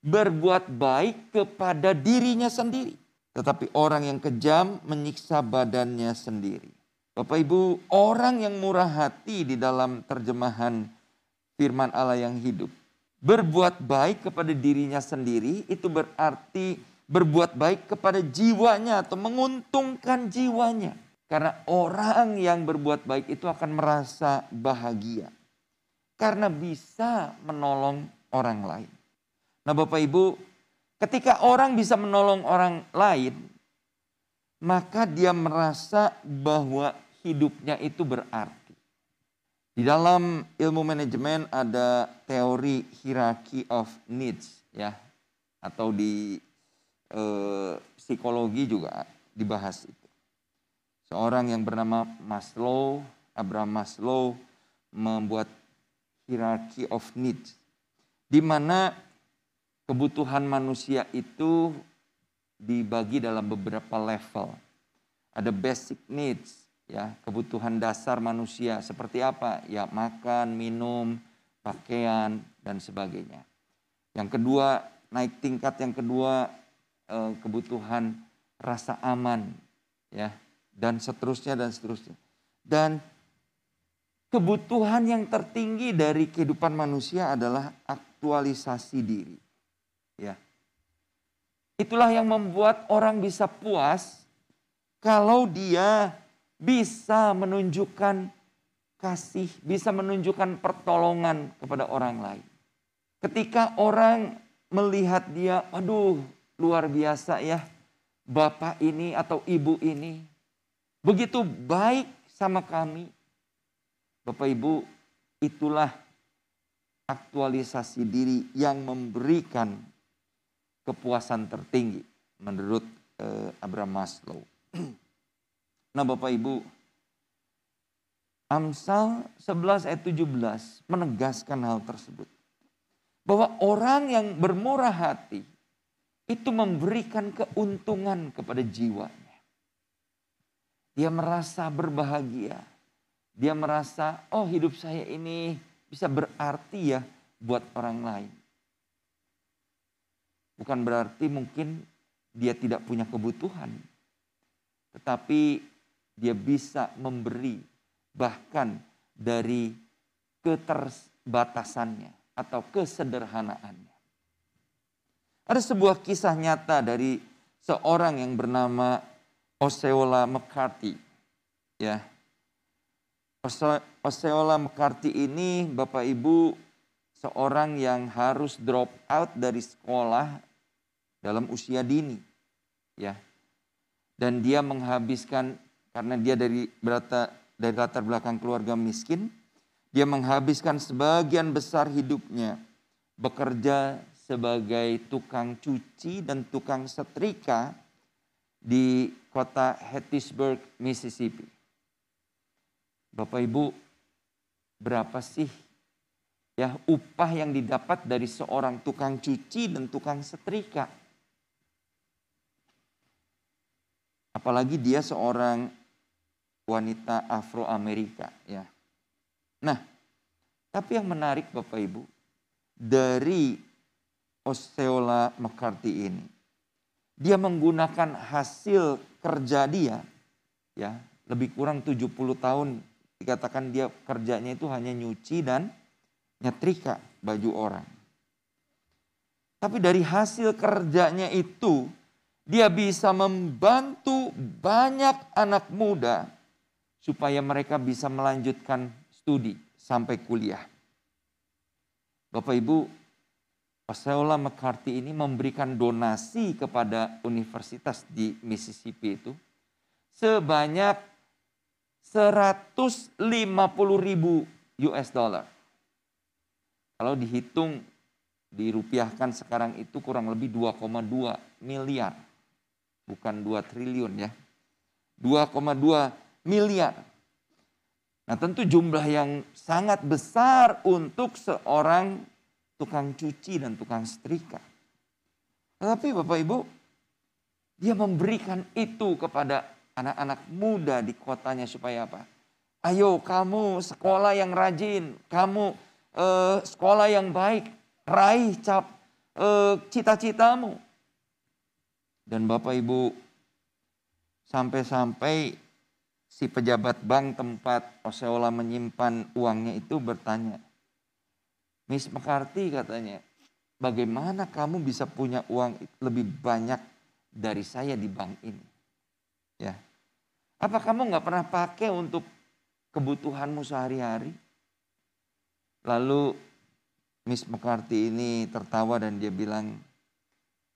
berbuat baik kepada dirinya sendiri. Tetapi orang yang kejam menyiksa badannya sendiri. Bapak Ibu, orang yang murah hati di dalam terjemahan firman Allah yang hidup. Berbuat baik kepada dirinya sendiri itu berarti berbuat baik kepada jiwanya atau menguntungkan jiwanya. Karena orang yang berbuat baik itu akan merasa bahagia. Karena bisa menolong orang lain. Nah Bapak Ibu, ketika orang bisa menolong orang lain, maka dia merasa bahwa hidupnya itu berarti. Di dalam ilmu manajemen ada teori hierarchy of needs ya, atau di psikologi juga dibahas itu. Seorang yang bernama Abraham Maslow membuat hierarchy of needs, di mana kebutuhan manusia itu dibagi dalam beberapa level. Ada basic needs, ya, kebutuhan dasar manusia seperti apa? Ya, makan, minum, pakaian dan sebagainya. Yang kedua, naik tingkat yang kedua, kebutuhan rasa aman, ya, dan seterusnya dan seterusnya. Dan kebutuhan yang tertinggi dari kehidupan manusia adalah aktualisasi diri. Ya. Itulah yang membuat orang bisa puas kalau dia bisa menunjukkan kasih, bisa menunjukkan pertolongan kepada orang lain. Ketika orang melihat dia, aduh luar biasa ya, bapak ini atau ibu ini begitu baik sama kami. Bapak Ibu, itulah aktualisasi diri yang memberikan kepuasan tertinggi menurut Abraham Maslow. Nah Bapak Ibu, Amsal 11 ayat 17 menegaskan hal tersebut. Bahwa orang yang bermurah hati itu memberikan keuntungan kepada jiwanya. Dia merasa berbahagia. Dia merasa, oh hidup saya ini bisa berarti ya buat orang lain. Bukan berarti mungkin dia tidak punya kebutuhan. Tetapi dia bisa memberi bahkan dari keterbatasannya atau kesederhanaannya. Ada sebuah kisah nyata dari seorang yang bernama Osceola McCarthy. Ya. Osceola McCarthy ini Bapak Ibu seorang yang harus drop out dari sekolah dalam usia dini. Ya. Dan dia menghabiskan, karena dia dari latar belakang keluarga miskin, dia menghabiskan sebagian besar hidupnya bekerja sebagai tukang cuci dan tukang setrika di kota Hattiesburg, Mississippi. Bapak Ibu, berapa sih ya upah yang didapat dari seorang tukang cuci dan tukang setrika? Apalagi dia seorang wanita Afro-Amerika ya. Nah, tapi yang menarik Bapak Ibu, dari Osceola McCarthy ini, dia menggunakan hasil kerja dia ya, lebih kurang 70 tahun dikatakan dia kerjanya itu hanya nyuci dan nyetrika baju orang. Tapi dari hasil kerjanya itu dia bisa membantu banyak anak muda supaya mereka bisa melanjutkan studi sampai kuliah. Bapak Ibu, Osceola McCarthy ini memberikan donasi kepada universitas di Mississippi itu sebanyak 150.000 US dollar. Kalau dihitung, dirupiahkan sekarang itu kurang lebih 2,2 miliar. Bukan 2 triliun ya. 2,2 miliar. Nah tentu jumlah yang sangat besar untuk seorang tukang cuci dan tukang setrika. Tetapi Bapak Ibu, dia memberikan itu kepada anak-anak muda di kotanya supaya apa? Ayo kamu sekolah yang rajin, kamu sekolah yang baik, raih cita-citamu. Dan Bapak Ibu, sampai-sampai si pejabat bank tempat Osceola menyimpan uangnya itu bertanya, Miss McCarthy katanya, bagaimana kamu bisa punya uang lebih banyak dari saya di bank ini? Ya, apa kamu nggak pernah pakai untuk kebutuhanmu sehari-hari? Lalu Miss McCarthy ini tertawa dan dia bilang,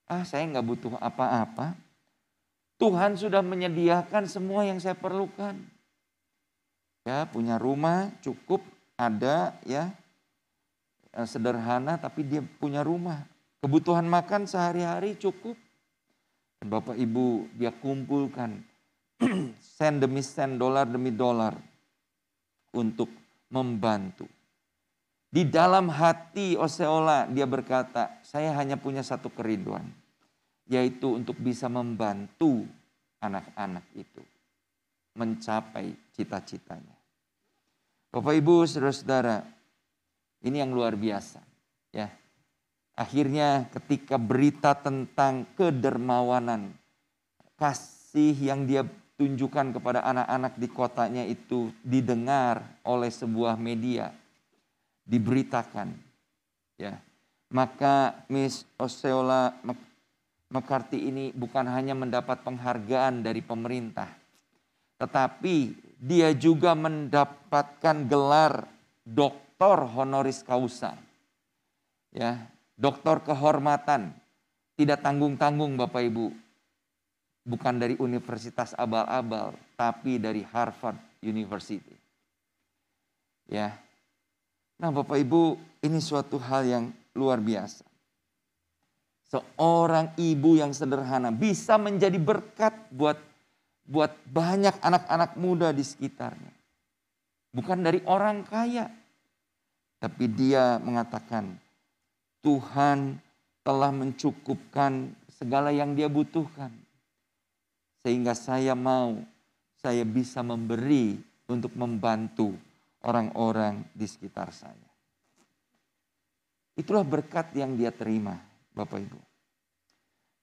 saya nggak butuh apa-apa. Tuhan sudah menyediakan semua yang saya perlukan. Ya, punya rumah cukup, ada ya, sederhana tapi dia punya rumah. Kebutuhan makan sehari-hari cukup. Dan Bapak Ibu dia kumpulkan sen demi sen, dolar demi dolar untuk membantu. Di dalam hati Osceola dia berkata, saya hanya punya satu kerinduan, yaitu untuk bisa membantu anak-anak itu mencapai cita-citanya. Bapak Ibu, saudara-saudara, ini yang luar biasa, ya. Akhirnya ketika berita tentang kedermawanan, kasih yang dia tunjukkan kepada anak-anak di kotanya itu didengar oleh sebuah media, diberitakan, ya. Maka Miss Osceola McCarthy ini bukan hanya mendapat penghargaan dari pemerintah, tetapi dia juga mendapatkan gelar doktor honoris causa. Ya, doktor kehormatan, tidak tanggung-tanggung Bapak Ibu. Bukan dari universitas abal-abal, tapi dari Harvard University. Ya. Nah, Bapak Ibu, ini suatu hal yang luar biasa. Seorang ibu yang sederhana bisa menjadi berkat buat banyak anak-anak muda di sekitarnya. Bukan dari orang kaya. Tapi dia mengatakan, Tuhan telah mencukupkan segala yang dia butuhkan. Sehingga saya bisa memberi untuk membantu orang-orang di sekitar saya. Itulah berkat yang dia terima, Bapak Ibu.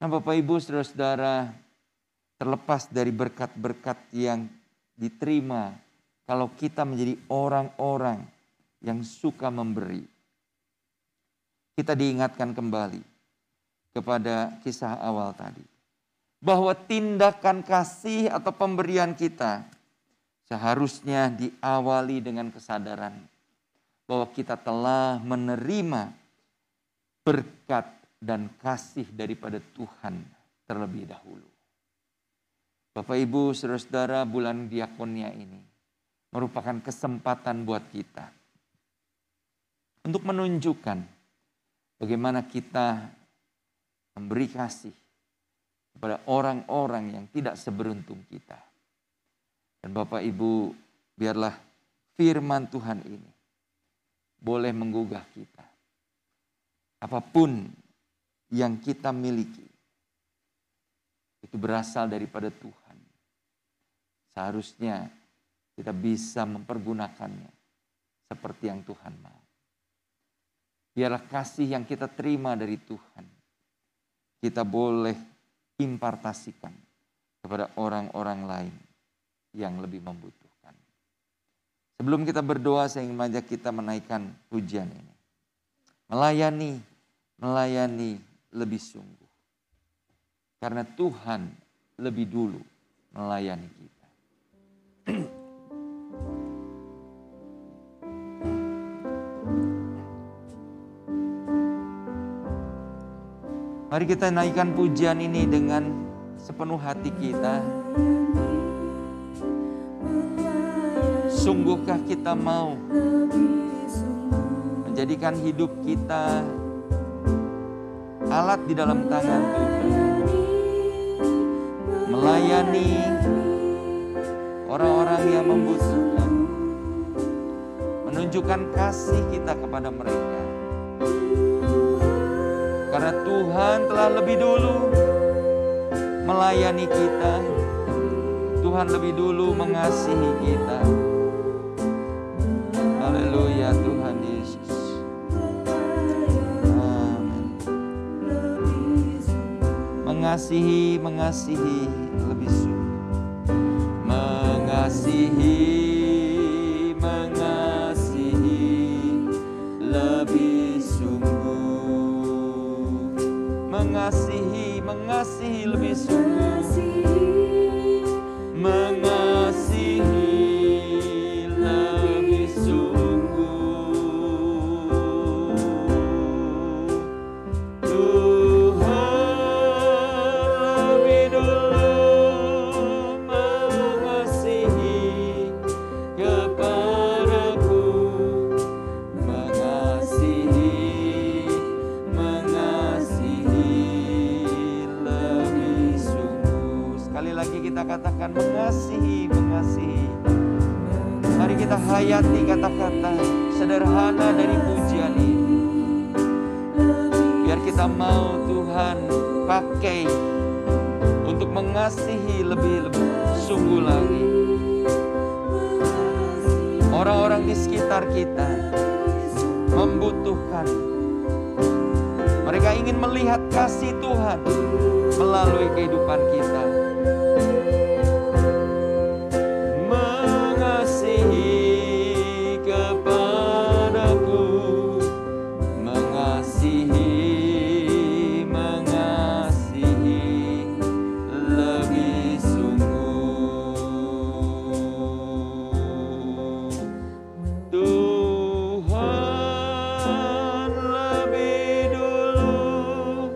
Nah, Bapak Ibu, saudara-saudara, terlepas dari berkat-berkat yang diterima, kalau kita menjadi orang-orang yang suka memberi, kita diingatkan kembali kepada kisah awal tadi. Bahwa tindakan kasih atau pemberian kita seharusnya diawali dengan kesadaran bahwa kita telah menerima berkat dan kasih daripada Tuhan terlebih dahulu. Bapak Ibu, saudara-saudara, bulan diakonia ini merupakan kesempatan buat kita untuk menunjukkan bagaimana kita memberi kasih kepada orang-orang yang tidak seberuntung kita. Dan Bapak Ibu, biarlah firman Tuhan ini boleh menggugah kita. Apapun yang kita miliki, itu berasal daripada Tuhan. Seharusnya kita bisa mempergunakannya seperti yang Tuhan mau. Biarlah kasih yang kita terima dari Tuhan, kita boleh impartasikan kepada orang-orang lain yang lebih membutuhkan. Sebelum kita berdoa, saya ingin mengajak kita menaikkan pujian ini. Melayani lebih sungguh. Karena Tuhan lebih dulu melayani kita. Mari kita naikkan pujian ini dengan sepenuh hati kita. Sungguhkah kita mau menjadikan hidup kita alat di dalam tangan Tuhan, melayani orang-orang yang membutuhkan, menunjukkan kasih kita kepada mereka. Karena Tuhan telah lebih dulu melayani kita. Tuhan lebih dulu mengasihi kita. Haleluya Tuhan Yesus. Amin. Mengasihi lebih sungguh. Mengasihi lebih sungguh. Mengasihi lebih sungguh. Mengasihi lebih sungguh. Tuhan lebih dulu mengasihi kita hayati kata-kata sederhana dari pujian ini. Biar kita mau Tuhan pakai untuk mengasihi lebih sungguh lagi orang-orang di sekitar kita membutuhkan. Mereka ingin melihat kasih Tuhan melalui kehidupan kita. Mengasihi kepadaku, mengasihi lebih sungguh. Tuhan lebih dulu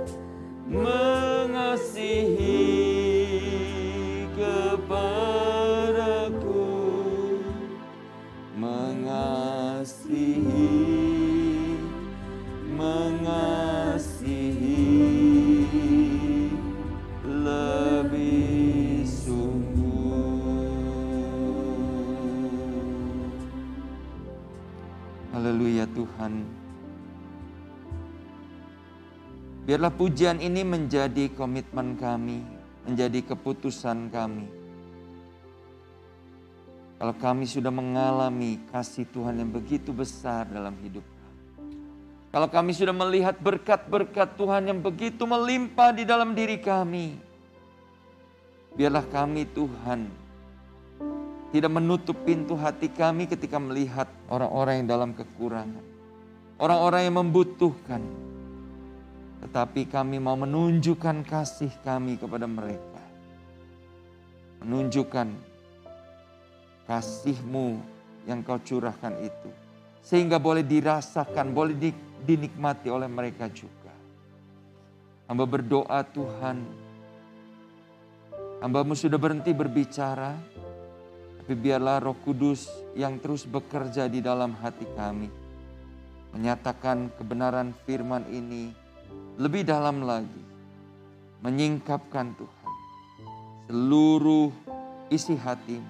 mengasihi kepadaku, mengasihi lebih sungguh. Haleluya Tuhan. Biarlah pujian ini menjadi komitmen kami, menjadi keputusan kami. Kalau kami sudah mengalami kasih Tuhan yang begitu besar dalam hidup kami. Kalau kami sudah melihat berkat-berkat Tuhan yang begitu melimpah di dalam diri kami. Biarlah kami Tuhan tidak menutup pintu hati kami ketika melihat orang-orang yang dalam kekurangan. Orang-orang yang membutuhkan. Tetapi kami mau menunjukkan kasih kami kepada mereka. Menunjukkan kasih-Mu yang Kau curahkan itu. Sehingga boleh dirasakan, boleh dinikmati oleh mereka juga. Hamba berdoa Tuhan. Hamba-Mu sudah berhenti berbicara. Tapi biarlah Roh Kudus yang terus bekerja di dalam hati kami. Menyatakan kebenaran firman ini lebih dalam lagi. Menyingkapkan Tuhan seluruh isi hati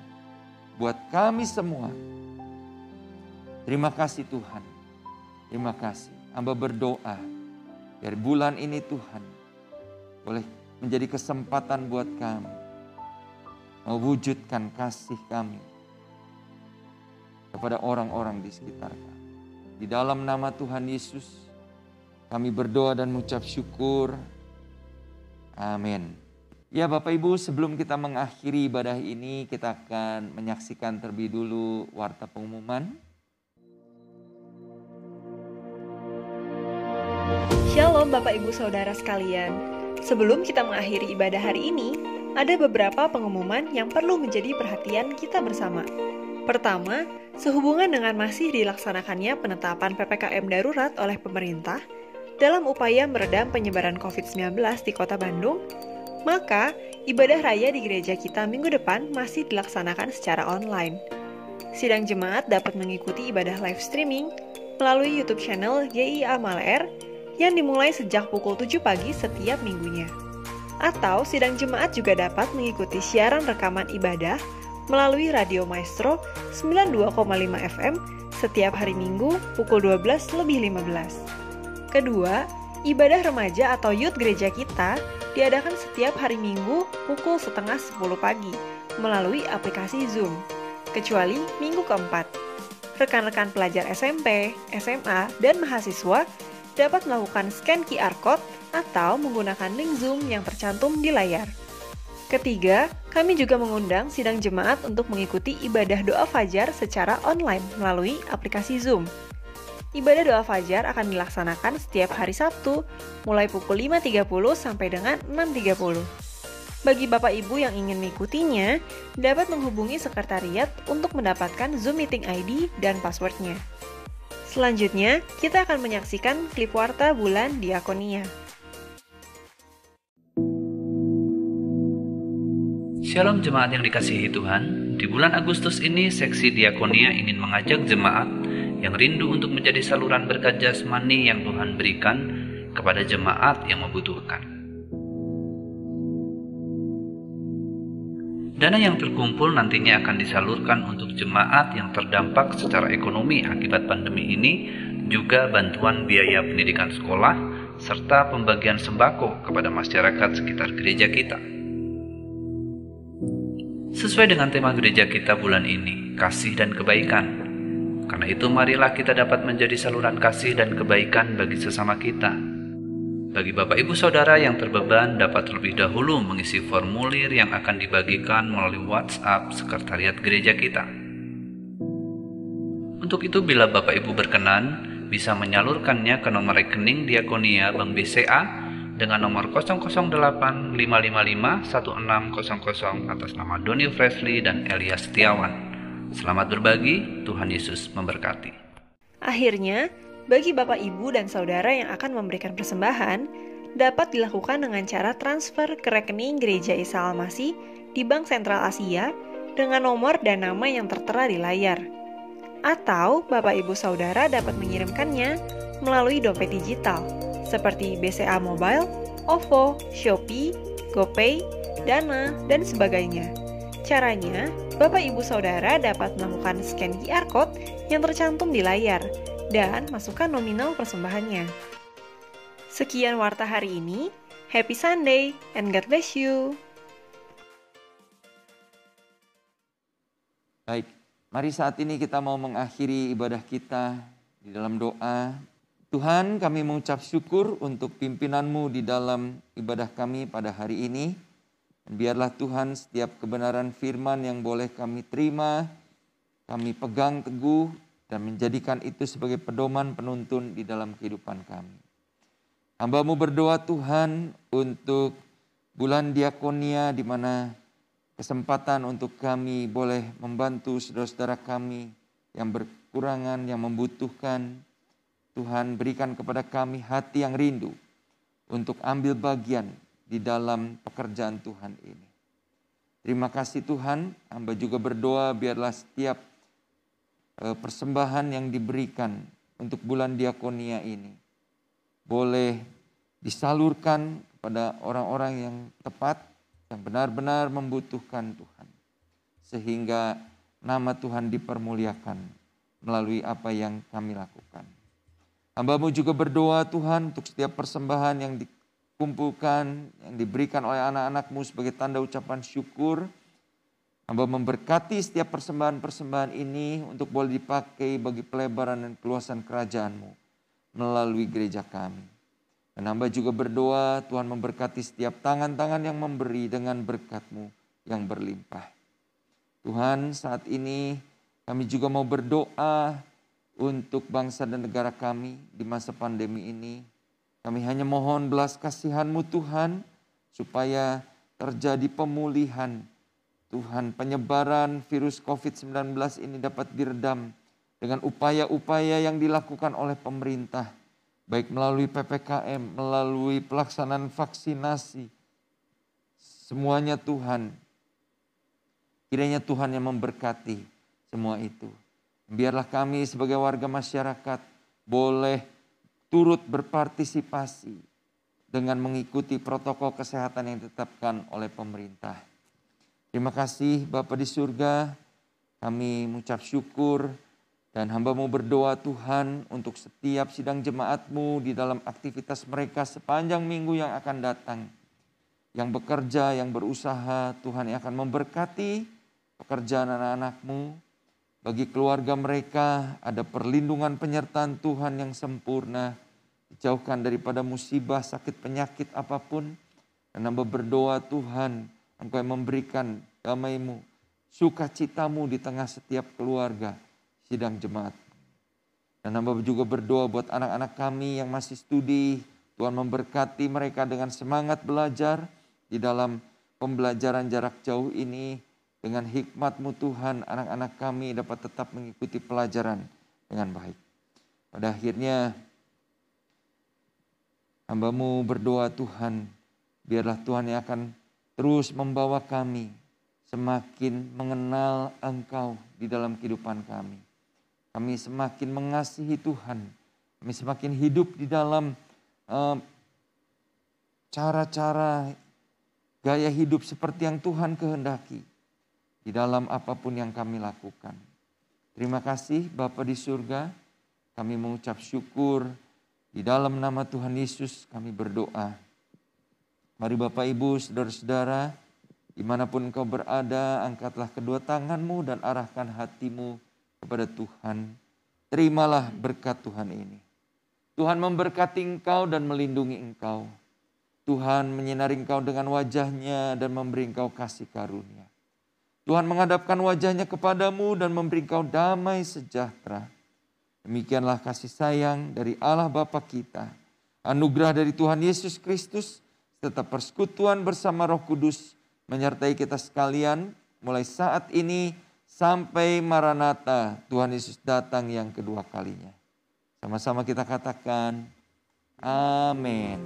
buat kami semua. Terima kasih Tuhan. Terima kasih. Hamba berdoa biar bulan ini Tuhan boleh menjadi kesempatan buat kami mewujudkan kasih kami kepada orang-orang di sekitar kami. Di dalam nama Tuhan Yesus kami berdoa dan mengucap syukur. Amin. Ya Bapak Ibu, sebelum kita mengakhiri ibadah ini, kita akan menyaksikan terlebih dulu warta pengumuman. Shalom Bapak Ibu Saudara sekalian. Sebelum kita mengakhiri ibadah hari ini, ada beberapa pengumuman yang perlu menjadi perhatian kita bersama. Pertama, sehubungan dengan masih dilaksanakannya penetapan PPKM darurat oleh pemerintah dalam upaya meredam penyebaran COVID-19 di Kota Bandung, maka ibadah raya di gereja kita minggu depan masih dilaksanakan secara online. Sidang jemaat dapat mengikuti ibadah live streaming melalui YouTube channel GIA Maler yang dimulai sejak pukul 7 pagi setiap minggunya. Atau sidang jemaat juga dapat mengikuti siaran rekaman ibadah melalui Radio Maestro 92,5 FM setiap hari Minggu pukul 12:15. Kedua, ibadah remaja atau youth gereja kita diadakan setiap hari Minggu pukul 9:30 pagi melalui aplikasi Zoom, kecuali minggu keempat. Rekan-rekan pelajar SMP, SMA, dan mahasiswa dapat melakukan scan QR Code atau menggunakan link Zoom yang tercantum di layar. Ketiga, kami juga mengundang sidang jemaat untuk mengikuti ibadah doa fajar secara online melalui aplikasi Zoom. Ibadah doa fajar akan dilaksanakan setiap hari Sabtu, mulai pukul 5.30 sampai dengan 6.30. Bagi Bapak Ibu yang ingin mengikutinya, dapat menghubungi sekretariat untuk mendapatkan Zoom Meeting ID dan passwordnya. Selanjutnya, kita akan menyaksikan klip warta bulan Diakonia. Shalom jemaat yang dikasihi Tuhan. Di bulan Agustus ini, seksi Diakonia ingin mengajak jemaat yang rindu untuk menjadi saluran berkat jasmani yang Tuhan berikan kepada jemaat yang membutuhkan. Dana yang terkumpul nantinya akan disalurkan untuk jemaat yang terdampak secara ekonomi akibat pandemi ini, juga bantuan biaya pendidikan sekolah, serta pembagian sembako kepada masyarakat sekitar gereja kita. Sesuai dengan tema gereja kita bulan ini, kasih dan kebaikan. Karena itu marilah kita dapat menjadi saluran kasih dan kebaikan bagi sesama kita. Bagi Bapak Ibu Saudara yang terbeban dapat terlebih dahulu mengisi formulir yang akan dibagikan melalui WhatsApp Sekretariat Gereja kita. Untuk itu bila Bapak Ibu berkenan, bisa menyalurkannya ke nomor rekening Diakonia Bank BCA dengan nomor 008-555-1600 atas nama Doni Fresley dan Elias Setiawan. Selamat berbagi, Tuhan Yesus memberkati. Akhirnya, bagi Bapak Ibu dan Saudara yang akan memberikan persembahan, dapat dilakukan dengan cara transfer ke rekening Gereja Isa Al-Masih di Bank Sentral Asia dengan nomor dan nama yang tertera di layar. Atau Bapak Ibu Saudara dapat mengirimkannya melalui dompet digital seperti BCA Mobile, OVO, Shopee, GoPay, Dana, dan sebagainya. Caranya, Bapak Ibu Saudara dapat melakukan scan QR Code yang tercantum di layar dan masukkan nominal persembahannya. Sekian warta hari ini. Happy Sunday and God bless you. Baik, mari saat ini kita mau mengakhiri ibadah kita di dalam doa. Tuhan, kami mengucap syukur untuk pimpinanmu di dalam ibadah kami pada hari ini. Dan biarlah Tuhan setiap kebenaran firman yang boleh kami terima, kami pegang teguh dan menjadikan itu sebagai pedoman penuntun di dalam kehidupan kami. Hamba-Mu berdoa Tuhan untuk bulan diakonia di mana kesempatan untuk kami boleh membantu saudara-saudara kami yang berkurangan, yang membutuhkan. Tuhan berikan kepada kami hati yang rindu untuk ambil bagian di dalam pekerjaan Tuhan ini. Terima kasih Tuhan, hamba juga berdoa biarlah setiap persembahan yang diberikan untuk bulan diakonia ini boleh disalurkan kepada orang-orang yang tepat, yang benar-benar membutuhkan Tuhan. Sehingga nama Tuhan dipermuliakan melalui apa yang kami lakukan. Hamba-Mu juga berdoa Tuhan untuk setiap persembahan yang dikumpulkan, yang diberikan oleh anak-anak-Mu sebagai tanda ucapan syukur. Hamba memberkati setiap persembahan-persembahan ini untuk boleh dipakai bagi pelebaran dan keluasan kerajaan-Mu melalui gereja kami. Dan hamba juga berdoa Tuhan memberkati setiap tangan-tangan yang memberi dengan berkat-Mu yang berlimpah. Tuhan, saat ini kami juga mau berdoa untuk bangsa dan negara kami di masa pandemi ini. Kami hanya mohon belas kasihan-Mu Tuhan supaya terjadi pemulihan. Tuhan, penyebaran virus COVID-19 ini dapat diredam dengan upaya-upaya yang dilakukan oleh pemerintah. Baik melalui PPKM, melalui pelaksanaan vaksinasi. Semuanya Tuhan. Kiranya Tuhan yang memberkati semua itu. Biarlah kami sebagai warga masyarakat boleh turut berpartisipasi dengan mengikuti protokol kesehatan yang ditetapkan oleh pemerintah. Terima kasih Bapa di surga, kami mengucap syukur dan hamba-Mu berdoa Tuhan untuk setiap sidang jemaat-Mu di dalam aktivitas mereka sepanjang minggu yang akan datang. Yang bekerja, yang berusaha, Tuhan yang akan memberkati pekerjaan anak-anak-Mu. Bagi keluarga mereka ada perlindungan penyertaan Tuhan yang sempurna. Dijauhkan daripada musibah, sakit, penyakit apapun. Dan hamba berdoa Tuhan, Engkau yang memberikan damai-Mu, sukacita-Mu di tengah setiap keluarga sidang jemaat. Dan hamba juga berdoa buat anak-anak kami yang masih studi. Tuhan memberkati mereka dengan semangat belajar di dalam pembelajaran jarak jauh ini. Dengan hikmat-Mu Tuhan, anak-anak kami dapat tetap mengikuti pelajaran dengan baik. Pada akhirnya, hamba-Mu berdoa Tuhan, biarlah Tuhan yang akan terus membawa kami semakin mengenal Engkau di dalam kehidupan kami. Kami semakin mengasihi Tuhan. Kami semakin hidup di dalam cara-cara gaya hidup seperti yang Tuhan kehendaki. di dalam apapun yang kami lakukan. Terima kasih Bapa di surga, kami mengucap syukur. Di dalam nama Tuhan Yesus kami berdoa. Mari Bapak Ibu, saudara-saudara, dimanapun engkau berada, angkatlah kedua tanganmu dan arahkan hatimu kepada Tuhan. Terimalah berkat Tuhan ini. Tuhan memberkati engkau dan melindungi engkau. Tuhan menyinari engkau dengan wajahnya dan memberi engkau kasih karunia. Tuhan menghadapkan wajahnya kepadamu dan memberi engkau damai sejahtera. Demikianlah kasih sayang dari Allah Bapa kita, anugerah dari Tuhan Yesus Kristus, serta persekutuan bersama Roh Kudus menyertai kita sekalian mulai saat ini sampai Maranatha, Tuhan Yesus datang yang kedua kalinya. Sama-sama kita katakan, amin.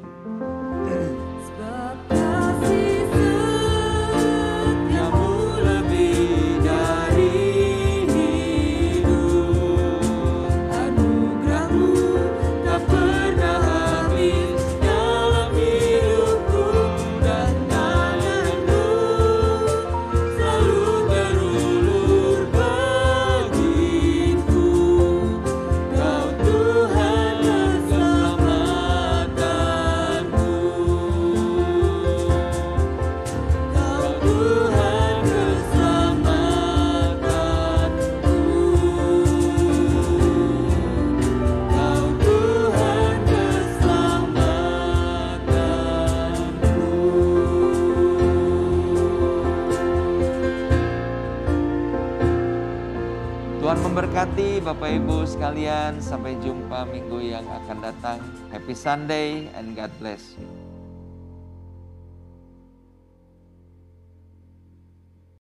Tuhan memberkati Bapak Ibu sekalian. Sampai jumpa minggu yang akan datang. Happy Sunday and God bless you.